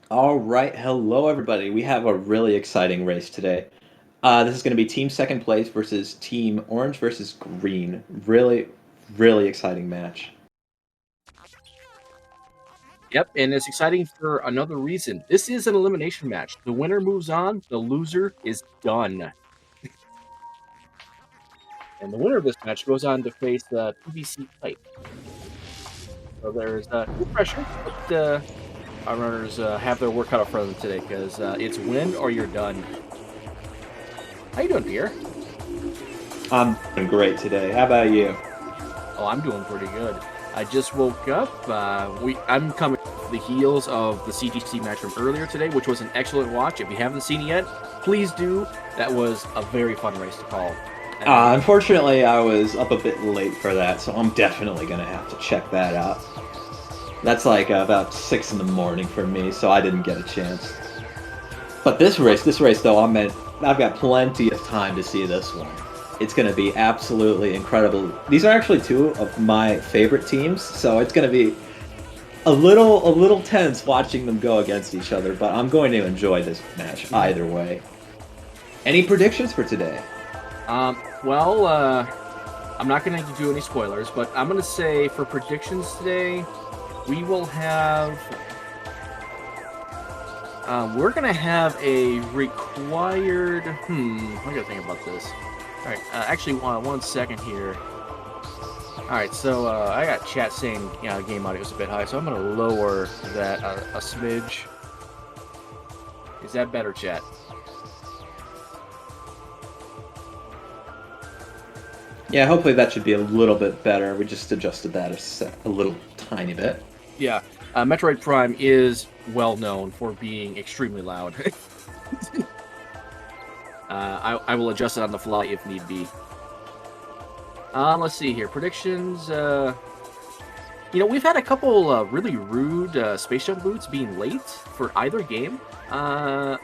All right, hello everybody. We have a really exciting race today. This is going to be Team Second Place versus Team Orange versus Green. Really exciting match. Yep, and it's exciting for another reason. This is an elimination match. The winner moves on, the loser is done. And the winner of this match goes on to face PVC Pipe. So there's no pressure, but our runners have their work cut out for them today because it's win or you're done. How you doing, Pierre? I'm doing great today. How about you? Oh, I'm doing pretty good. I just woke up. I'm coming off the heels of the CGC match from earlier today, which was an excellent watch. If you haven't seen it yet, please do. That was a very fun race to call. And Unfortunately, I was up a bit late for that, so I'm definitely going to have to check that out. That's like about 6 in the morning for me, so I didn't get a chance. But this race though, I've got plenty of time to see this one. It's going to be absolutely incredible. These are actually two of my favorite teams, so it's going to be a little tense watching them go against each other, but I'm going to enjoy this match either way. Any predictions for today? well, I'm not going to do any spoilers, but I'm going to say for predictions today, we will have. We're going to have a required. I got to think about this. All right, actually, one second here. All right, so I got chat saying game audio is a bit high, so I'm going to lower that a smidge. Is that better, chat? Yeah, hopefully that should be a little bit better. We just adjusted that a little tiny bit. Yeah, Metroid Prime is well known for being extremely loud. I will adjust it on the fly if need be. Let's see here. Predictions. We've had a couple really rude space shuttle boots being late for either game. But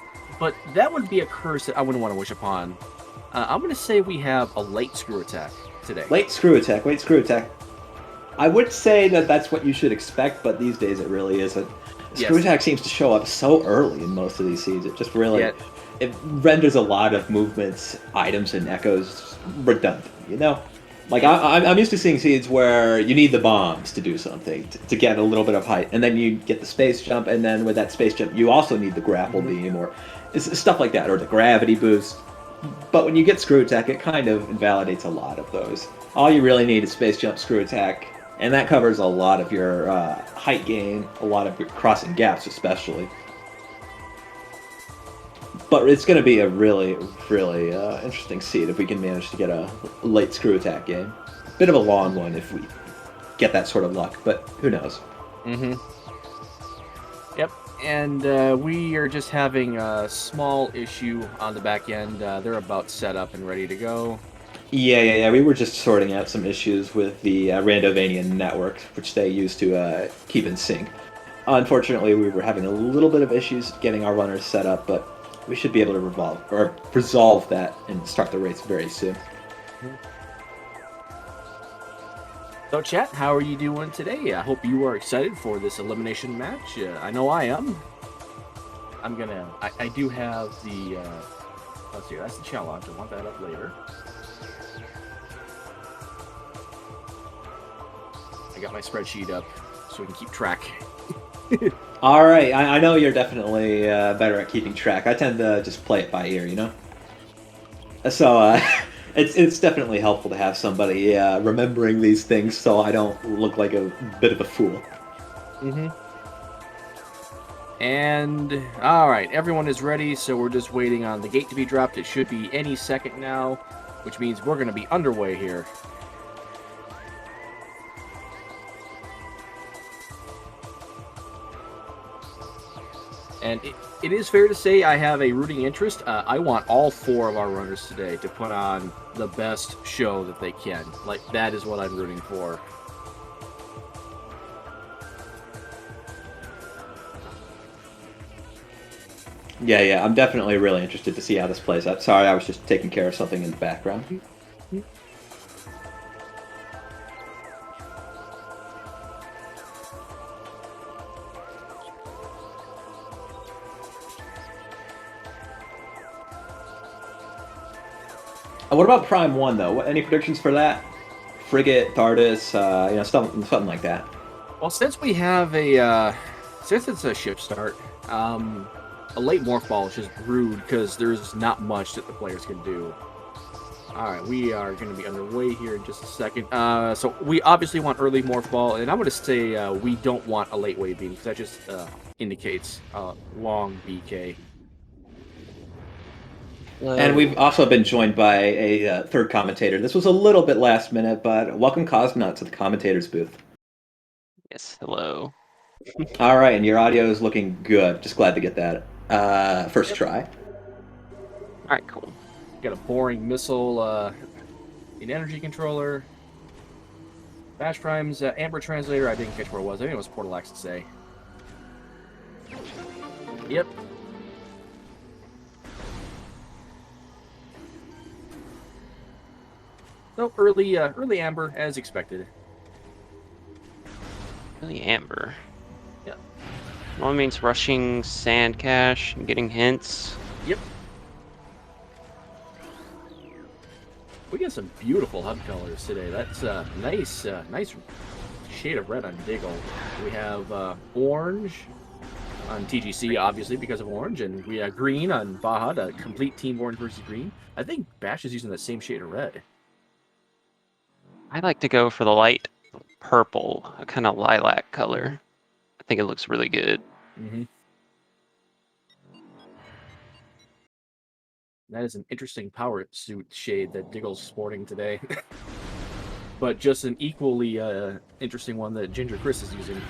that would be a curse that I wouldn't want to wish upon. I'm going to say we have a late screw attack today. Late screw attack, late screw attack. I would say that that's what you should expect, but these days it really isn't. Screw Yes. attack seems to show up so early in most of these seeds. It just really Yeah. it renders a lot of movements, items, and echoes redundant. You know, like I'm used to seeing seeds where you need the bombs to do something to get a little bit of height, and then you get the space jump, and then with that space jump, you also need the grapple beam or stuff like that, or the gravity boost. But when you get screw attack, it kind of invalidates a lot of those. All you really need is space jump, screw attack, and that covers a lot of your height gain, a lot of your crossing gaps, especially. But it's going to be a really interesting seed if we can manage to get a late screw attack game. Bit of a long one if we get that sort of luck, but who knows? Mm-hmm. Yep. And we are just having a small issue on the back end. They're about set up and ready to go. Yeah. We were just sorting out some issues with the Randovanian network, which they use to keep in sync. Unfortunately, we were having a little bit of issues getting our runners set up, but we should be able to resolve that and start the race very soon. So, chat, how are you doing today? I hope you are excited for this elimination match. I know I am. I do have the. Let's see, that's the challenge. I want that up later. I got my spreadsheet up so we can keep track. All right, I know you're definitely better at keeping track. I tend to just play it by ear, you know. So it's definitely helpful to have somebody remembering these things, so I don't look like a bit of a fool. Mm-hmm. And all right, everyone is ready, so we're just waiting on the gate to be dropped. It should be any second now, which means we're going to be underway here. And it is fair to say I have a rooting interest. I want all four of our runners today to put on the best show that they can. Like, that is what I'm rooting for. Yeah, I'm definitely really interested to see how this plays out. Sorry, I was just taking care of something in the background. What about Prime 1, though? Any predictions for that? Frigate, TARDIS, something like that. Well, since we have since it's a ship start, a late morph ball is just rude because there's not much that the players can do. All right, we are going to be underway here in just a second. So we obviously want early morph ball, and I'm going to say we don't want a late wave beam because that just indicates long BK. And we've also been joined by a third commentator. This was a little bit last minute, but welcome Cosmonaut to the commentator's booth. Yes, hello. All right, and your audio is looking good. Just glad to get that first try. All right, cool. Got a boring missile in energy controller. Bash Prime's Amber translator. I didn't catch where it was. I think it was Portal X to say. Yep. So early Amber as expected. Really Amber. Yep. Well, it means rushing sand cache and getting hints. Yep. We got some beautiful HUD colors today. That's nice shade of red on Diggle. We have orange on TGC, obviously, because of orange, and we have green on Baja, the complete team orange versus green. I think Bash is using the same shade of red. I like to go for the light purple, a kind of lilac color. I think it looks really good. Mm-hmm. That is an interesting power suit shade that Diggle's sporting today. But just an equally interesting one that Ginger Chris is using.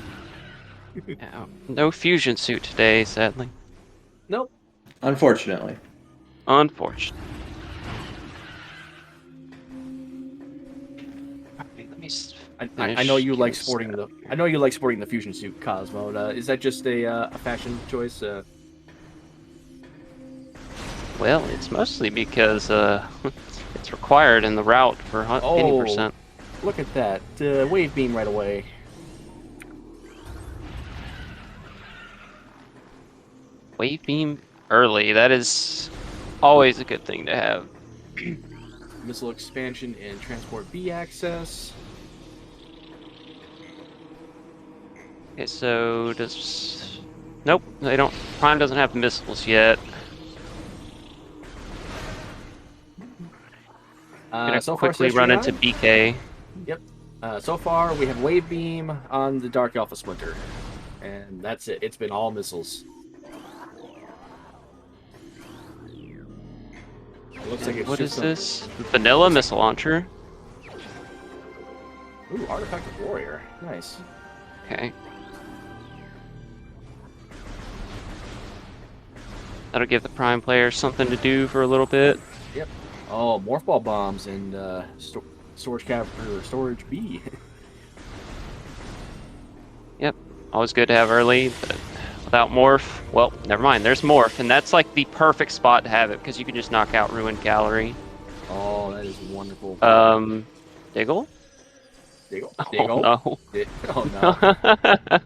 Yeah, no fusion suit today, sadly. Nope. Unfortunately. Unfortunate. Okay, let me. I know you like sporting the. I know you like sporting the fusion suit, Cosmo. Is that just a fashion choice? Well, it's mostly because it's required in the route for any percent. Look at that wave beam right away. Wave beam early. That is always a good thing to have. Missile expansion and transport B access. Okay, so does... Nope, they don't... Prime doesn't have missiles yet. Gonna So quickly far, run into BK. Yep. So far, we have wave beam on the Dark Alpha Splinter. And that's it. It's been all missiles. It looks like it's What just is this? Vanilla missile launcher. Ooh, Artifact of Warrior. Nice. Okay. That'll give the Prime player something to do for a little bit. Yep. Oh, Morph Ball bombs and storage cap or storage B. Yep. Always good to have early, but without Morph, well, never mind. There's Morph, and that's like the perfect spot to have it because you can just knock out Ruined Gallery. Oh, that is wonderful. Diggle? Diggle? Oh, no. Oh, no.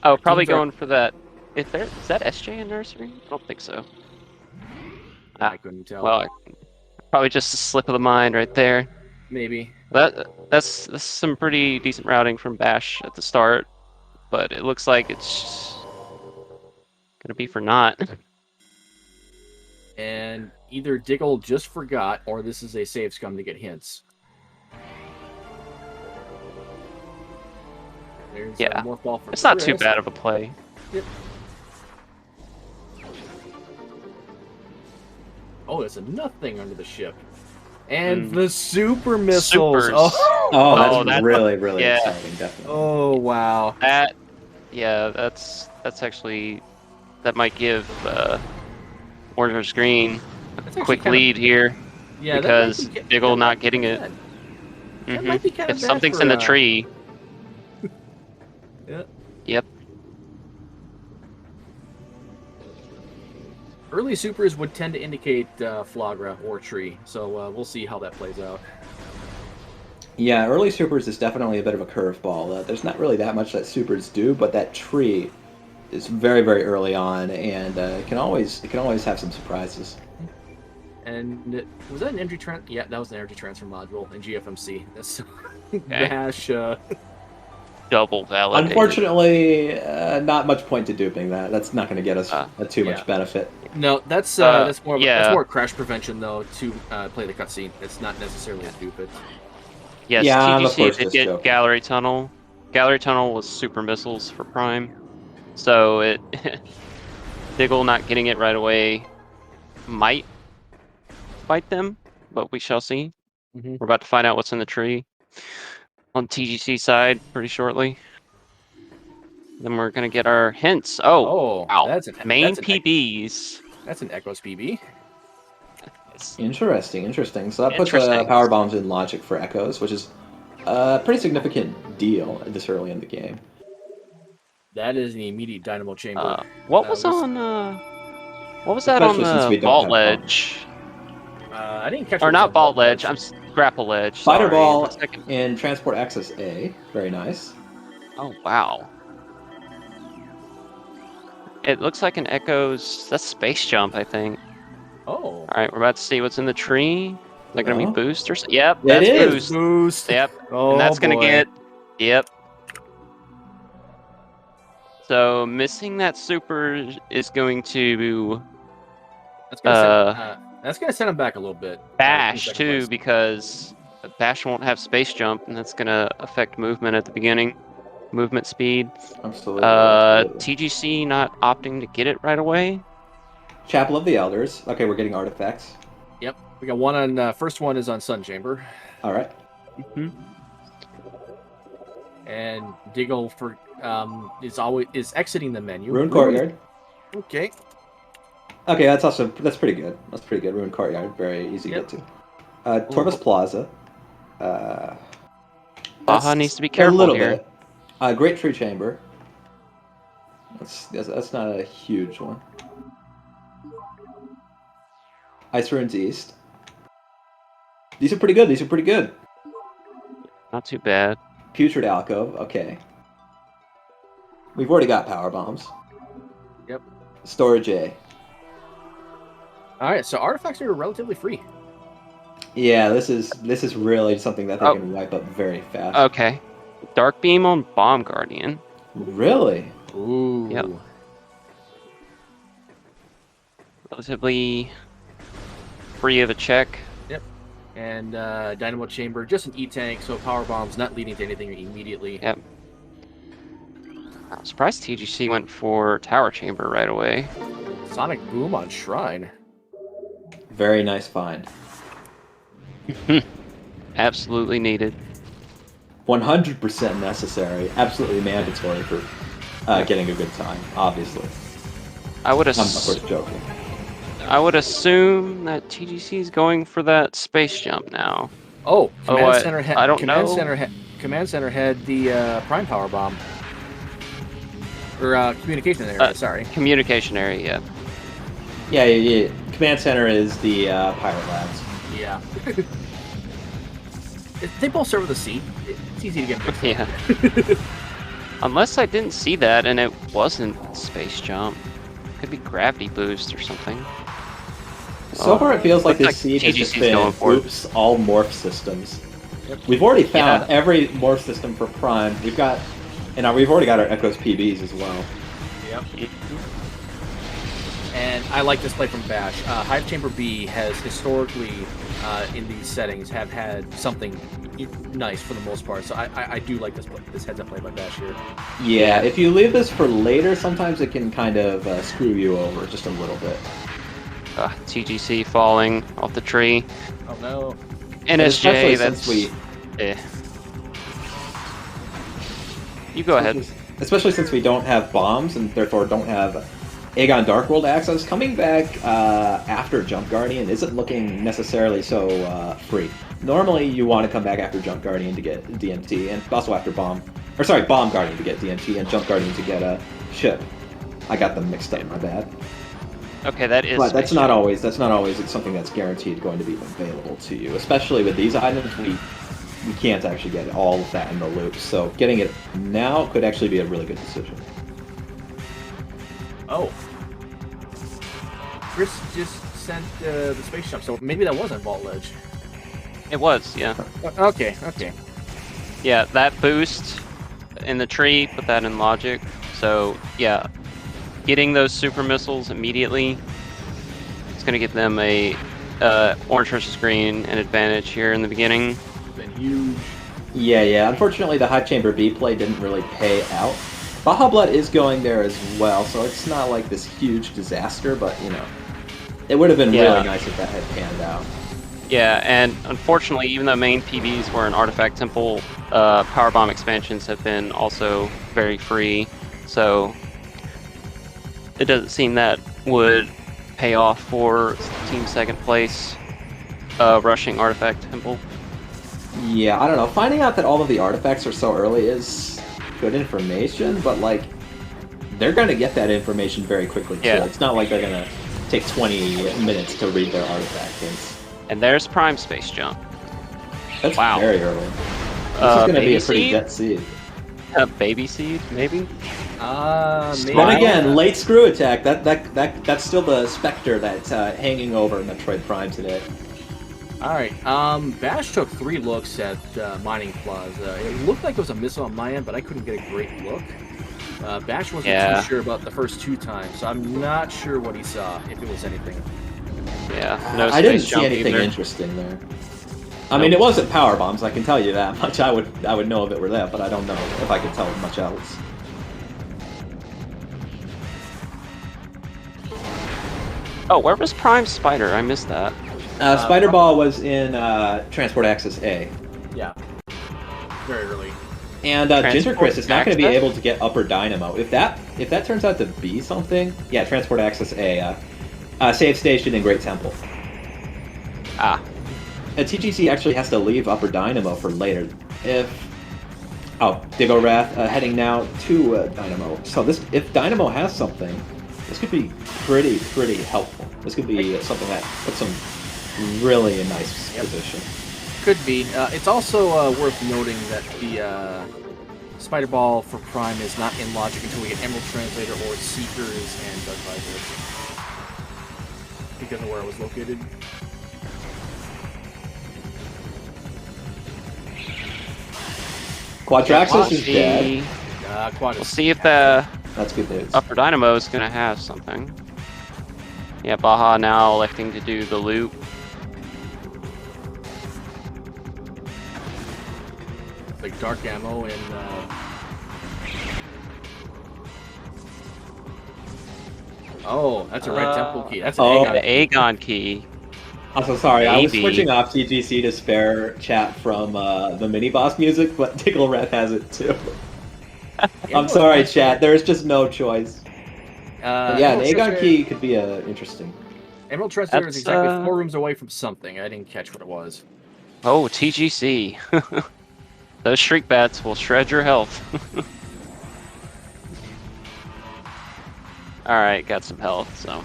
Oh, probably going for that. Is that SJ in nursery? I don't think so. I couldn't tell. Well, probably just a slip of the mind right there. Maybe. That's some pretty decent routing from Bash at the start, but it looks like it's gonna be for not. And either Diggle just forgot, or this is a save scum to get hints. There's Yeah, Morph Ball for it's not too Chris. bad of a play. Yep. Oh, there's another thing under the ship. And the super missiles. Supers. Oh, that's that's really, really yeah. exciting, definitely. Oh, wow. That's actually, that might give Orange versus Green a quick lead here. Yeah, because Diggle not getting it. That might be kind of If bad something's for, in the tree. Yeah. Yep. Early supers would tend to indicate Flagra or tree, so we'll see how that plays out. Yeah, early supers is definitely a bit of a curveball. There's not really that much that supers do, but that tree is very, very early on, and it can always have some surprises. And was that an energy transfer? Yeah, that was an energy transfer module in GFMC. That's Okay. Bash. Double validated. Unfortunately, not much point to duping that. That's not going to get us too yeah. much benefit. No, that's more that's more crash prevention though to play the cutscene. It's not necessarily a dupe it. Yes, Yeah, I'm of TGC course did just get joking. Gallery Tunnel. Gallery Tunnel was super missiles for Prime, so it Diggle not getting it right away might fight them, but we shall see. Mm-hmm. We're about to find out what's in the tree on TGC side pretty shortly. Then we're gonna get our hints. Oh, wow! That's Main that's PBs. That's an Echoes PB. Interesting. So that puts power bombs in logic for Echoes, which is a pretty significant deal this early in the game. That is the immediate dynamo chamber. What was on? What was that on the vault ledge? I didn't catch. Or not vault ledge. I'm grapple ledge. Spider ball and transport access A. Very nice. Oh wow. It looks like an Echoes. That's space jump, I think. Oh. All right, we're about to see what's in the tree. Is that gonna be boost or something? Yep, that's boost. Boost. Yep. Oh, and that's gonna boy. get. Yep. So missing that super is going to. That's gonna send him back a little bit. Bash too, because Bash won't have space jump, and that's gonna affect movement at the beginning. Movement speed. Absolutely. TGC not opting to get it right away. Chapel of the Elders. Okay, we're getting artifacts. Yep, we got one on. First one is on Sun Chamber. All right. Mm-hmm. And Diggle for is exiting the menu. Ruin Courtyard. Okay. Okay, that's also pretty good. That's pretty good. Ruin Courtyard, very easy to get to. Torvus Plaza. Baja needs to be careful a little here. Bit. Great Tree Chamber. That's not a huge one. Ice Ruins East. These are pretty good. Not too bad. Putrid Alcove. Okay. We've already got power bombs. Yep. Storage A. All right, so artifacts are relatively free. Yeah, this is really something that they can wipe up very fast. Okay. Dark Beam on Bomb Guardian. Really? Ooh. Yep. Relatively free of a check. Yep. And Dynamo Chamber, just an E-Tank, so power bombs not leading to anything immediately. Yep. I'm surprised TGC went for Tower Chamber right away. Sonic Boom on Shrine. Very nice find. Absolutely needed. 100% necessary. Absolutely mandatory for getting a good time, obviously. I'm of course joking. I would assume that TGC is going for that space jump now. Oh, Command Center had, I don't Command know. Command Center had the Prime Power Bomb. Or Communication Area, sorry. Communication Area, yeah. Yeah. Command Center is the Pirate Labs. Yeah. They both serve with a C. It's easy to get mixed. Yeah. Unless I didn't see that and it wasn't space jump. Could be gravity boost or something. So far it feels like this like siege has just TGC's been going for it. oops, all morph systems. Yep. We've already found every morph system for Prime. We've already got our Echoes PBs as well. Yep. And I like this play from Bash. Hive Chamber B has historically, in these settings, have had something nice for the most part. So I do like this heads-up play by Bash here. Yeah, if you leave this for later, sometimes it can kind of screw you over just a little bit. TGC falling off the tree. Oh no. NSJ, that's... You go ahead. Especially since we don't have bombs and therefore don't have Aegon Darkworld access, coming back after Jump Guardian isn't looking necessarily so free. Normally, you want to come back after Jump Guardian to get DMT, and also after Bomb Guardian to get DMT, and Jump Guardian to get a ship. I got them mixed up, my bad. Okay, that is. But that's not always something that's guaranteed going to be available to you. Especially with these items, we can't actually get all of that in the loop. So getting it now could actually be a really good decision. Oh. Chris just sent the space jump. So maybe that wasn't Vault Ledge. It was, yeah. Okay. Yeah, that boost in the tree, put that in logic. So, yeah, getting those super missiles immediately, it's going to give them a orange versus green an advantage here in the beginning. Been huge. Yeah. Unfortunately, the Hive Chamber B play didn't really pay out. Baja Blood is going there as well, so it's not like this huge disaster, but, you know, it would have been really nice if that had panned out. Yeah, and unfortunately, even though main PBs were an Artifact Temple, Power Bomb expansions have been also very free, so it doesn't seem that would pay off for Team Second Place rushing Artifact Temple. Yeah, I don't know. Finding out that all of the artifacts are so early is good information, but, like, they're going to get that information very quickly, too. Yeah. It's not like they're going to take 20 minutes to read their artifact things. And there's Prime Space Jump. That's Wow. very early. This is going to be a pretty jet seed. A baby seed, maybe? Maybe. Then again, late screw attack. That's still the specter that's hanging over Metroid Prime today. All right. Bash took 3 looks at Mining Plaza. It looked like it was a missile on my end, but I couldn't get a great look. Bash wasn't too sure about the first 2 times, so I'm not sure what he saw, if it was anything. Yeah, no I didn't space see jump anything either. interesting there. I mean, it wasn't power bombs. I can tell you that much. I would know if it were that, but I don't know if I could tell much else. Oh, where was Prime Spider? I missed that. Spider Ball was in Transport Access A. Yeah. Very early. And Ginger Chris is not going to be Access? able to get Upper Dynamo. If that turns out to be something, yeah, Transport Access A, Save Station in Great Temple. Ah, TGC actually has to leave Upper Dynamo for later. Diggo Wrath heading now to Dynamo. So if Dynamo has something, this could be pretty helpful. This could be something that puts them really in a nice position. Could be. It's also worth noting that the Spider Ball for Prime is not in logic until we get Emerald Translator or Seekers and Dark Visor. Because of where it was located. Quadraxis is dead. Quad we'll is see if the That's good news. Upper Dynamo is going to have something. Yeah, Baja now electing to do the loop. like dark ammo and oh, that's a red temple key. That's an oh. Aegon. Aegon key. I'm so sorry, I was Maybe. switching off TGC to spare chat from the mini-boss music, but Tickle Red has it too. I'm sorry, chat, there's just no choice. But yeah, an Aegon key could be interesting. Emerald Translator is That's, exactly 4 rooms away from something. I didn't catch what it was. Oh, TGC. Those Shriek Bats will shred your health. Alright, got some health, so.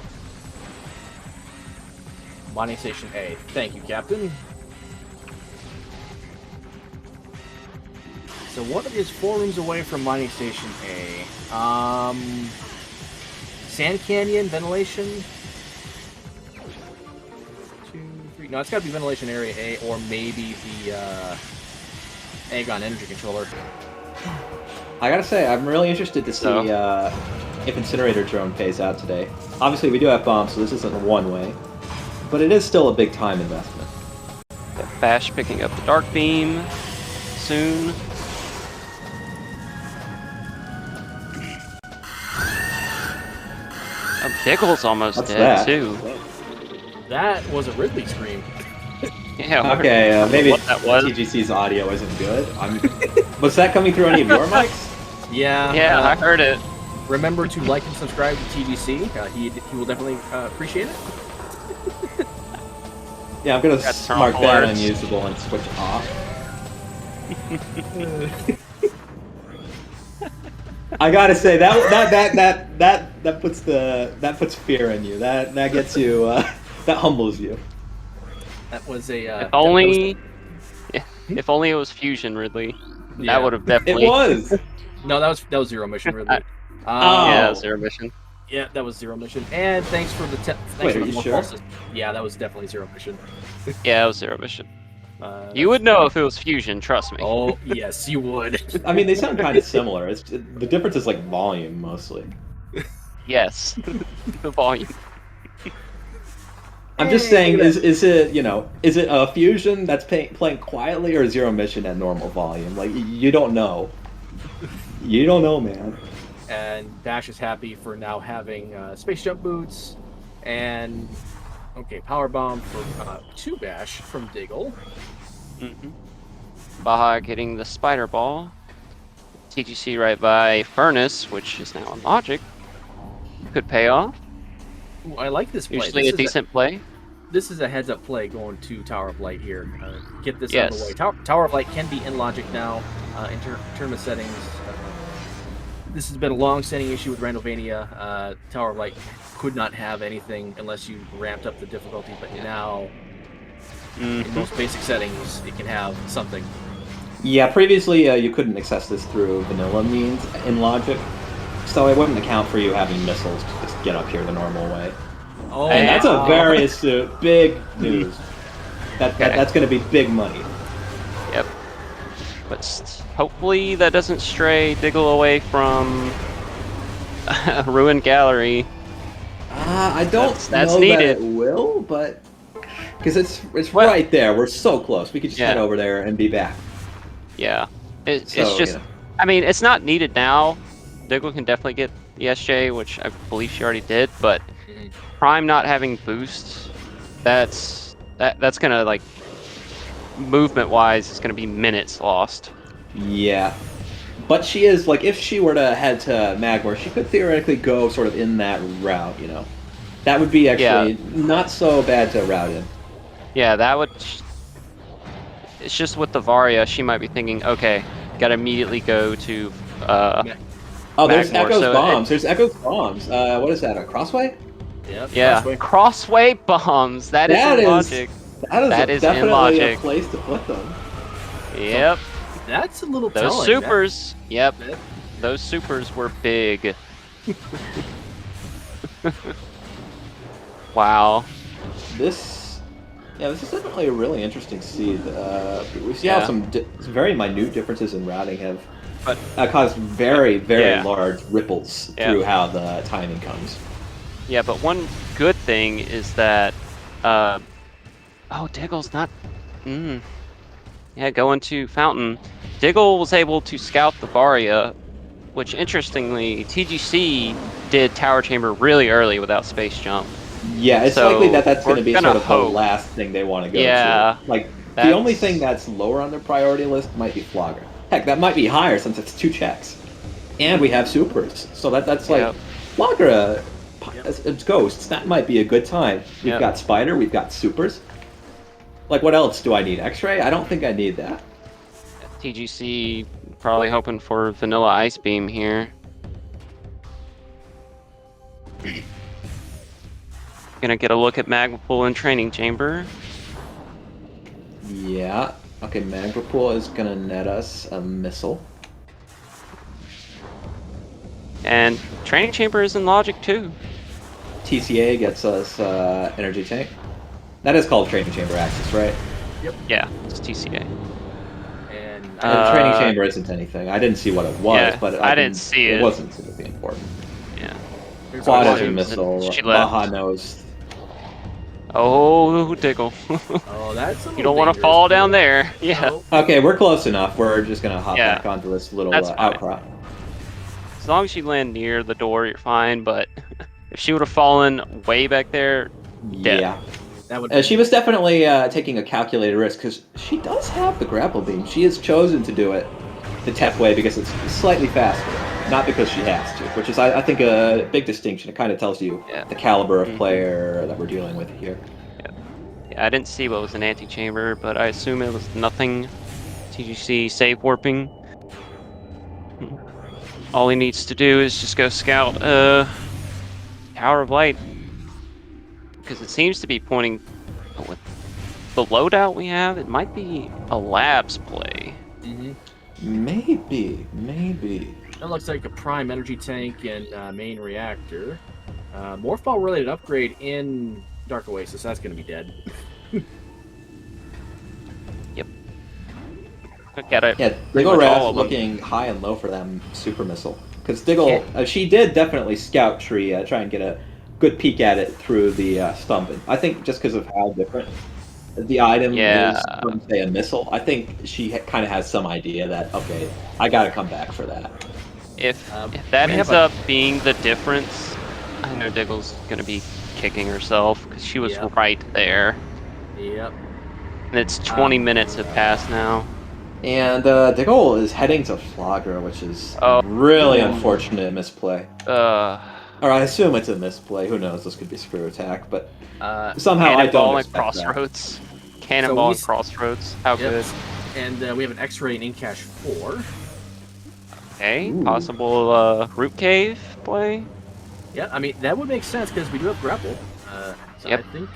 Mining Station A. Thank you, Captain. So what is 4 rooms away from Mining Station A? Sand Canyon, ventilation? 2, 3. No, it's got to be ventilation area A, or maybe the Aegon energy controller. I gotta say, I'm really interested to see if Incinerator Drone pays out today. Obviously, we do have bombs, so this isn't one way. But it is still a big time investment. Got Bash picking up the Dark Beam soon. Diggle's almost What's dead, that? too. That was a Ridley scream. Yeah, Okay, maybe what that was. TGC's audio isn't good. Was that coming through any of your mics? Yeah. Yeah, I heard it. Remember to like and subscribe to TGC. He will definitely appreciate it. Yeah, I'm gonna Got mark that alerts. unusable and switch off. I gotta say that puts fear in you. That gets you. That humbles you. That was a. If only it was Fusion, Ridley. Yeah. That would have definitely. It was. No, that was Zero Mission, really. Oh. Yeah, Zero Mission. Yeah, that was zero mission. And thanks for the thanks Wait, for are the you more sure? pulses. Yeah, that was definitely zero mission. Yeah, it was zero mission. You That's- would know if it was fusion, trust me. Oh yes, you would. I mean, they sound kind of similar. The difference is like volume mostly. Yes, the volume. I'm just Hey, saying, look at is it is it a fusion that's playing quietly or zero mission at normal volume? Like you don't know. You don't know, man. And Dash is happy for now having space jump boots, and okay, power bomb for 2 Bash from Diggle. Baja getting the spider ball. TGC right by Furnace, which is now on Logic. Could pay off. Ooh, I like this play. Usually This a is decent play. This is a heads-up play going to Tower of Light here. Get this out of the Yes. way. Tower of Light can be in Logic now in tournament settings. This has been a long-standing issue with Randovania. Tower of Light could not have anything unless you ramped up the difficulty, but now, in most basic settings, it can have something. Yeah, previously you couldn't access this through vanilla means in Logic, so it wouldn't account for you having missiles to just get up here the normal way. Oh, And that's a wow. very big news. That's going to be big money. Yep. But hopefully that doesn't stray Diggle away from Ruined Gallery. I don't That's know needed. that it will, but because it's Well- right there. We're so close. We could just Yeah. head over there and be back. Yeah. It's So, just, you know. I mean, it's not needed now. Diggle can definitely get the SJ, which I believe she already did, but Prime not having boosts, that's gonna, like, movement-wise, it's gonna be minutes lost. Yeah. But she is, like, if she were to head to Magmor, she could theoretically go sort of in that route, you know. That would be actually not so bad to route in. Yeah, that would... It's just with the Varia, she might be thinking, okay, gotta immediately go to, Oh, there's Magmor, Echo's so bombs. There's Echo's bombs. What is that, a crossway? Yep, yeah, Crossway. crossway bombs, that is That in is- Logic. That is in definitely a Logic. place to put them. Yep, That's a little those telling. supers, yep, That- those supers were big. Wow. This is definitely a really interesting seed. We see how Yeah. some very minute differences in routing have But caused very, very Yeah. large ripples Yeah. through how the timing comes. yeah, but one good thing is that, oh, Diggle's not, yeah, going to Fountain. Diggle was able to scout the Varia, which interestingly, TGC did Tower Chamber really early without Space Jump. Yeah, it's So, likely that that's going to we're be gonna sort of hope. the last thing they want to go Yeah, to. Like, the that's- only thing that's lower on their priority list might be Flogger. Heck, that might be higher since it's 2 checks. And we have supers. So that's like, Yep. Flogger, it's Ghosts, that might be a good time. We've Yep. got Spider, we've got supers. Like, what else do I need? X-Ray? I don't think I need that. TGC probably hoping for Vanilla Ice Beam here. Gonna get a look at Magma Pool and Training Chamber. Yeah. Okay, Magripool is gonna net us a missile. And Training Chamber is in Logic too. TCA gets us energy tank. That is called Training Chamber Access, right? Yeah, it's TCA. And And Training Chamber isn't anything. I didn't see what it was, yeah, but I didn't see it. It wasn't super important. Yeah. here's Quad our has a volumes, missile. and she left. Baja knows. Oh, Diggle. Oh, that's a You don't want to fall down there. Yeah. Okay, we're close enough. We're just gonna hop Yeah. back onto this little That's fine. outcrop. As long as you land near the door, you're fine. But if she would have fallen way back there, dead. Yeah. That would She was definitely taking a calculated risk because she does have the grapple beam. She has chosen to do it the tech way because it's slightly faster, not because she has to, which is, I think, a big distinction. It kind of tells you Yeah. the caliber of Mhm. player that we're dealing with here. Yeah, I didn't see what was an anti-chamber, but I assume it was nothing. TGC save warping. All he needs to do is just go scout Tower of Light. Because it seems to be pointing with the loadout we have, it might be a labs play. Mhm. Maybe. That looks like a prime energy tank and main reactor. Morph Ball related upgrade in Dark Oasis. That's going to be dead. Look at it. Yeah, Pretty Diggle much all Rat's of them. looking high and low for them super missile. Because Diggle, she did definitely scout tree, try and get a good peek at it through the stump. And I think just because of how different the item Yeah. is from, say, a missile, I think she kind of has some idea that, okay, I got to come back for that. If that we ends have a- up being the difference, I know Diggle's gonna be kicking herself because she was Yep. right there. Yep. And it's 20 minutes have passed now. And Diggle is heading to Flogger, which is Oh. really unfortunate misplay. Uh, Or I assume it's a misplay. Who knows? This could be screw attack, but somehow I Cannonball don't and expect that. Crossroads. Cannonball we and Crossroads. How Yep. good. And we have an X-ray and Incash 4. Okay, Ooh. possible root cave play. Yeah, I mean, that would make sense because we do have grapple. So Yep. I think...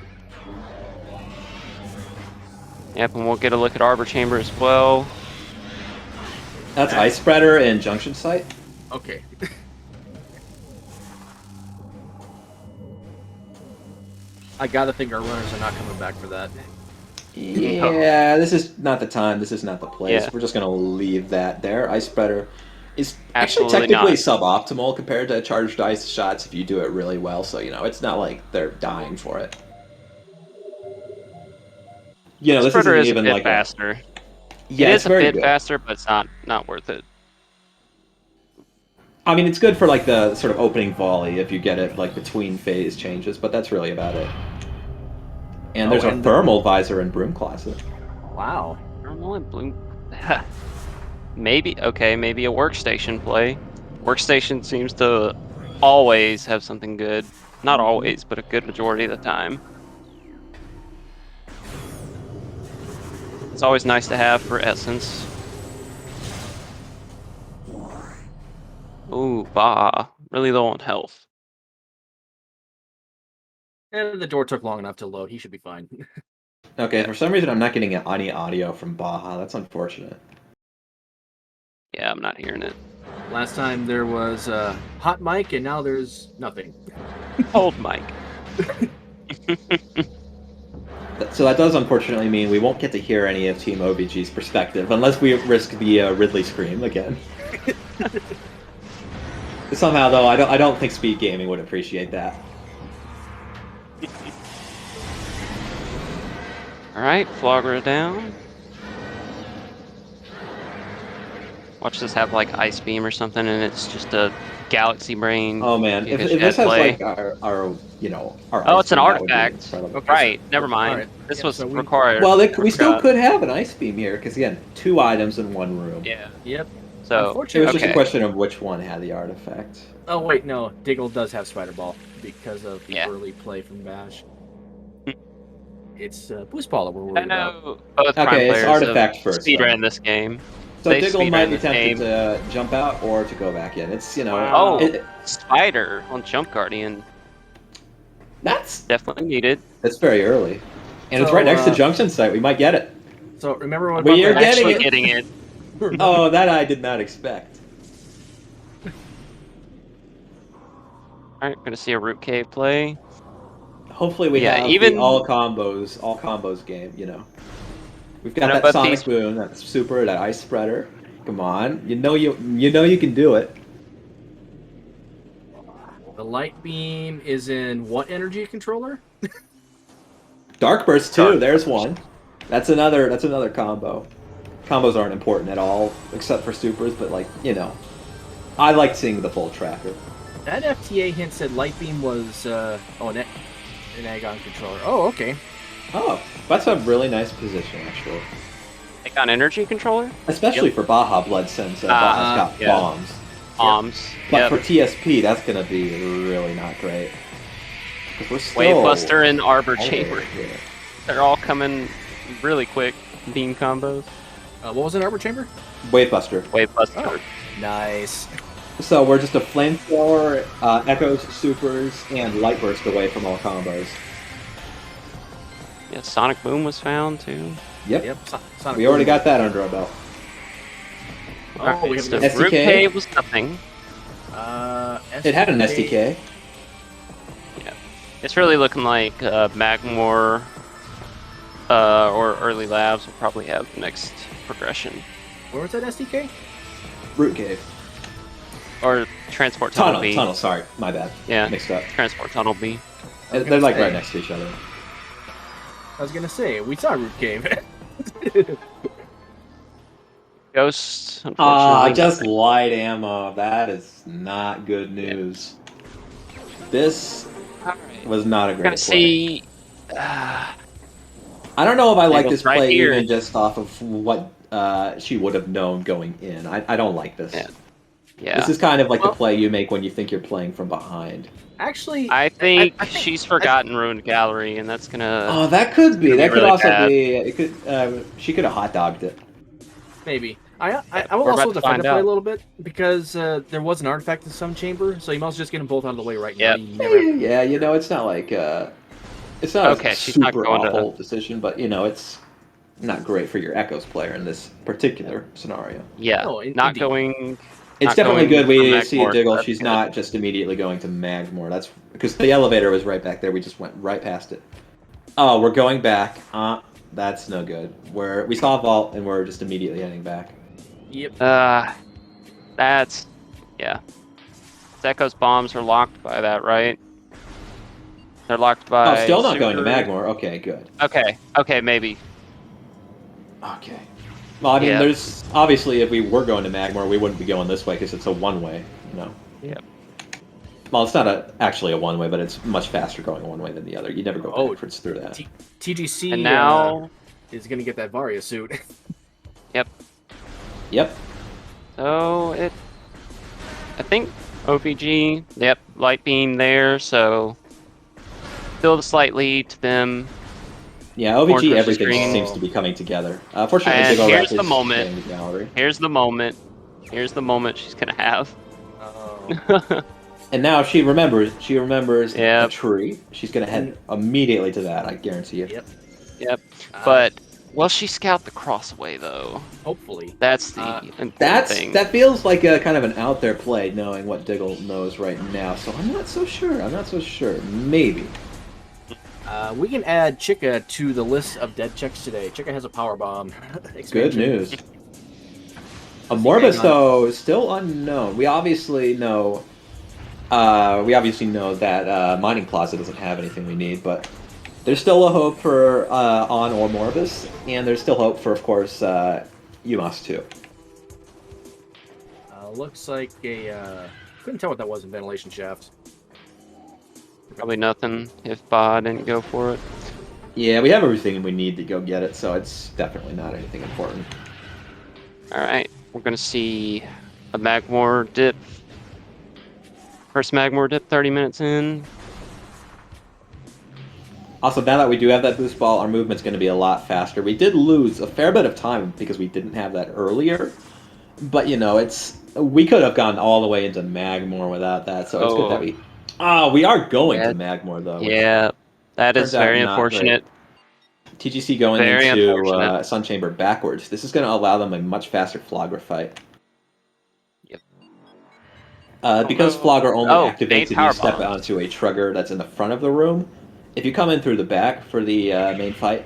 Yep, and we'll get a look at Arbor Chamber as well. That's Ice Spreader and Junction Site. Okay. I gotta think our runners are not coming back for that. Yeah, this is not the time. This is not the place. Yeah. We're just gonna leave that there. Ice Spreader is actually Absolutely technically not. suboptimal compared to charged ice shots if you do it really well. So it's not like they're dying for it. This Spreader isn't is a even bit like faster. Yeah, it it's is a very bit good. faster, but it's not worth it. I mean, it's good for like the sort of opening volley if you get it like between phase changes, but that's really about it. And there's a thermal visor in Broom Closet. Wow. Thermal and Bloom. Maybe a workstation play. Workstation seems to always have something good. Not always, but a good majority of the time. It's always nice to have for Essence. Ooh, bah. Really low on health. And the door took long enough to load. He should be fine. Okay, for some reason I'm not getting any audio from Baja. That's unfortunate. Yeah, I'm not hearing it. Last time there was a hot mic, and now there's nothing. Old Mike. So that does unfortunately mean we won't get to hear any of Team OBG's perspective unless we risk the Ridley scream again. Somehow, though, I don't think SpeedGaming would appreciate that. Alright, Flogger down. Watch this have like Ice Beam or something, and it's just a Galaxy Brain. Oh man, if this has like our Oh, Ice it's an Beam, that would be artifact. incredible. Okay, Right, never mind. alright. This Yeah, was so we- required. Well, we still forgot. could have an Ice Beam here because again, 2 items in 1 room. Yeah. Yep. So It was Unfortunately, just a okay. question of which one had the artifact. Oh wait, no. Diggle does have Spider Ball because of the Yeah. early play from Bash. It's Boost Ball that we're I worried about. know both Prime Okay, it's players artifact have first, speedrun though. this game. So They Diggle might speedrun be this tempted game. to jump out or to go back in. It's Oh, it- Spider on Jump Guardian. that's Definitely needed. very early, and it's So, right next to Junction Site. We might get it. So remember what We are about that- getting Actually it. getting it. Oh, that I did not expect. Alright, gonna see a Root Cave play. Hopefully, we Yeah, have even- the all combos game. We've got I know, that but Sonic these- Boom, that Super, that Ice Spreader. Come on, you know you can do it. The Light Beam is in what energy controller? Dark Burst too. Dark There's Burst. one. That's another combo. Combos aren't important at all, except for supers. But I like seeing the full tracker. That FTA hint said Light Beam was an Agon controller. Oh, okay. Oh, that's a really nice position actually, They got energy controller? especially for Baja Blood since Baja's got yeah. bombs. Bombs. But Yep. for TSP, that's gonna be really not great. 'Cause we're still Wave Buster and Arbor all Chamber. over here. They're all coming really quick. Beam combos. What was it, Arbor Chamber? Wave Buster. Wave Buster. Oh. Nice. So we're just a flamethrower, echoes, supers, and light burst away from all combos. Yeah, Sonic Boom was found too. Yep. Yep. Sonic We already Boom. got that under our belt. Oh, we have so an SDK? Root Cave was nothing. It had an SDK. It's really looking like Magmore or Early Labs will probably have the next progression. Where was that SDK? Root Cave. Or Transport Tunnel B. Tunnel, sorry. My bad. Yeah. Mixed up. Transport Tunnel B. They're like right next to each other. I was gonna say, we saw Root Cave. Ghost, unfortunately. Just light ammo. That is not good news. This Alright. was not a great Gonna play. see. I don't know if I like Diggle's this right play here. even just off of what she would have known going in. I don't like this. Yeah. This is kind of like the play you make when you think you're playing from behind. Actually, I think she's forgotten Ruined Gallery, and that's gonna. Oh, that could be. gonna be That could really also bad. be. It could. She could have hot dogged it. maybe. I will We're about also to defend find the play out. a little bit because there was an artifact in some chamber, so you might as well just get them both out of the way right Yep. now. You never have to- Yeah, you know, it's not like it's not Okay, a she's not super going to- awful decision, but you know, it's not great for your Echoes player in this particular scenario. Yeah. Oh, not indeed. going. It's Not definitely going good we for see Magmore, a Diggle. that's She's good. not just immediately going to Magmore. That's because the elevator was right back there. We just went right past it. Oh, we're going back. That's no good. We saw a vault and we're just immediately heading back. Yep. That's. Yeah. Zekko's bombs are locked by that, right? They're locked by. Oh, still not going to Super- Magmore. Okay, good. Okay, maybe. Okay. Well, I mean, Yeah. there's obviously if we were going to Magmore, we wouldn't be going this way because it's a one-way. You know. Yep. Well, it's not actually a one-way, but it's much faster going one way than the other. You never go Oh, backwards through that. TGC And now. is gonna get that Varia suit. Yep. Yep. So I think OVG. Yep. Light beam there. So. Still a slight lead to them. Yeah, Orange OVG, versus everything green. seems to be coming together. Fortunately, And Diggle here's Rep the is moment. staying in the gallery. Here's the moment. Here's the moment she's gonna have. Oh. And now she remembers. She remembers a Yep. tree. She's gonna head immediately to that. I guarantee you. Yep. Yep. But will she scout the crossway though? Hopefully. That's the important thing. That feels like a kind of an out there play, knowing what Diggle knows right now. So I'm not so sure. Maybe. We can add Chica to the list of dead checks today. Chica has a power bomb. Good expansion. news. Morbus, though, is still unknown. We obviously know. That Mining Plaza doesn't have anything we need, but there's still a hope for On or Morbus, and there's still hope for, of course, UMass too. Looks like a. Couldn't tell what that was in ventilation shaft. Probably nothing if Ba didn't go for it. Yeah, we have everything we need to go get it, so it's definitely not anything important. Alright, we're gonna see a Magmore dip. First Magmore dip 30 minutes in. Also, now that we do have that boost ball, our movement's going to be a lot faster. We did lose a fair bit of time because we didn't have that earlier, but you know, we could have gone all the way into Magmore without that, so it's good that we. We are going to Magmore though. which Yeah, that is turns out very not unfortunate. great. TGC going Very into unfortunate. Sun Chamber backwards. This is going to allow them a much faster Flogger fight. Yep. Because Flogger only activates bait if you power step bomb. onto a trigger that's in the front of the room. If you come in through the back for the main fight,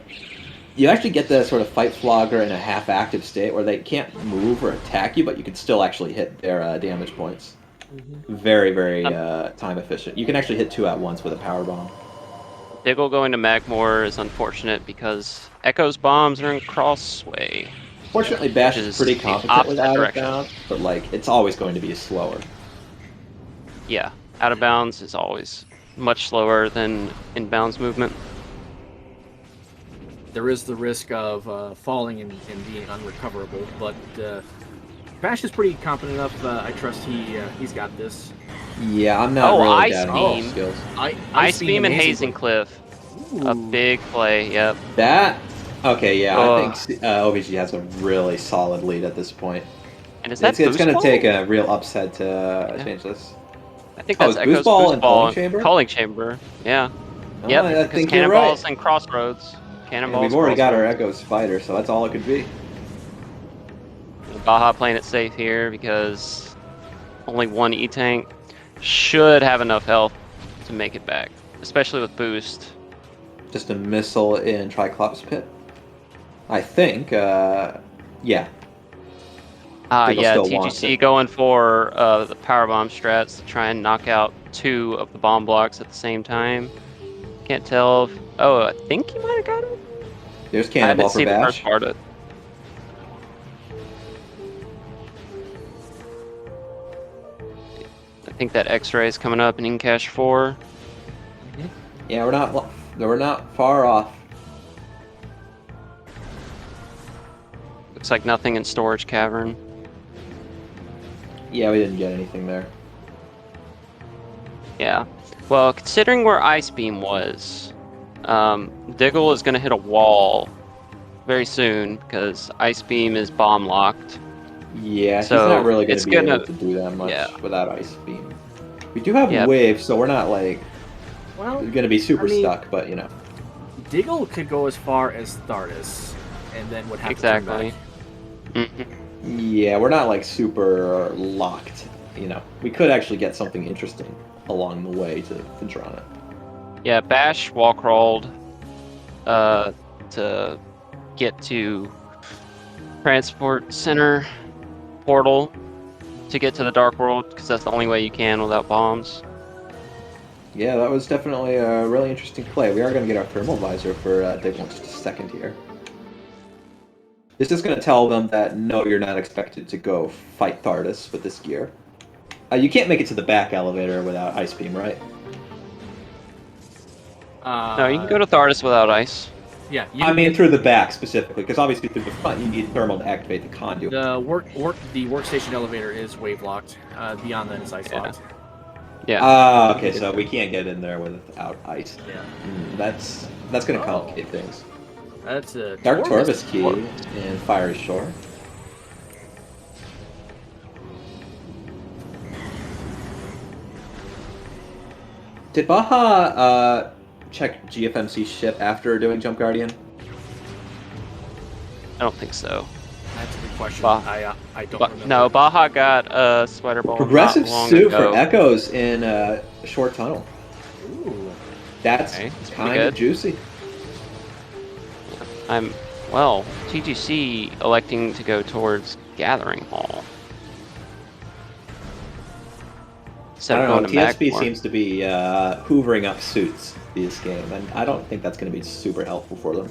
you actually get the sort of fight Flogger in a half-active state where they can't move or attack you, but you can still actually hit their damage points. Very, very time efficient. You can actually hit 2 at once with a power bomb. Diggle going to Magmore is unfortunate because Echo's bombs are in crossway. Fortunately, Bash Which is is pretty the competent with opposite out of direction. bounds, but like it's always going to be slower. Yeah, out of bounds is always much slower than inbounds movement. There is the risk of falling and being unrecoverable, but Bash is pretty competent enough. I trust he's got this. Yeah, I'm not Oh, really Ice doubting his Beam. skills. Ice Beam and amazing, Hazencliff. but- A Ooh. big play, yep. That okay, yeah, Ugh. I think OVG has a really solid lead at this point. And is that It's boost going to ball? take a real upset to change this. I think Oh, that's is Echo's boost ball and calling chamber? Calling chamber, yeah. Oh, Yep, I because think you're Cannonball's right. and Crossroads. And Cannonball's we've already got our Crossroads. Echo's fighter, so that's all it could be. Baja playing it safe here because only one E-Tank should have enough health to make it back. especially with boost. Just a missile in Triclops pit. I think. Yeah. Diggle Yeah, still wants TGC it. going for the power bomb strats to try and knock out 2 of the bomb blocks at the same time. Can't tell if... Oh, I think he might have got it. There's I Cannonball haven't for seen the first Bash. part of it. I think that X-ray is coming up in Incash 4. Yeah, we're not far off. Looks like nothing in Storage Cavern. Yeah, we didn't get anything there. Yeah. Well, considering where Ice Beam was, Diggle is going to hit a wall very soon because Ice Beam is bomb locked. Yeah, he's So not really going it's to be gonna- able to do that much yeah. without Ice Beam. We do have Yeah. Wave, so we're not like Well, going to be super I mean- stuck, but you know. Diggle could go as far as Thardus, and then would have Exactly. to turn back. Yeah, we're not like super locked. You know, we could actually get something interesting along the way to draw it. Yeah, Bash wall crawled to get to Transport Center portal to get to the Dark World because that's the only way you can without bombs. Yeah, that was definitely a really interesting play. We are going to get our thermal visor for Diggle in just a second here. This is going to tell them that no, you're not expected to go fight Thardus with this gear. You can't make it to the back elevator without Ice Beam, right? No, you can go to Thardus without ice. Yeah, I mean, through the back specifically, because obviously through the front you need thermal to activate the conduit. the workstation elevator is wave locked. Beyond that is ice locked. Yeah. Ah, okay, so we can't get in there without ice. Yeah, That's going to complicate things. that's a Dark Torvus. Torvus key and Fiery Shore. Did Baja check GFMC ship after doing Jump Guardian? I don't think so. That's a good question. Bah- I don't remember. No, Baja got a sweater ball. Progressive not long suit ago. for Echoes in Short Tunnel. Ooh. That's Okay, that's pretty kind of good. juicy. TGC electing to go towards Gathering Hall. I Instead of don't going know. to TSP Magmore. seems to be hoovering up suits this game, and I don't think that's going to be super helpful for them.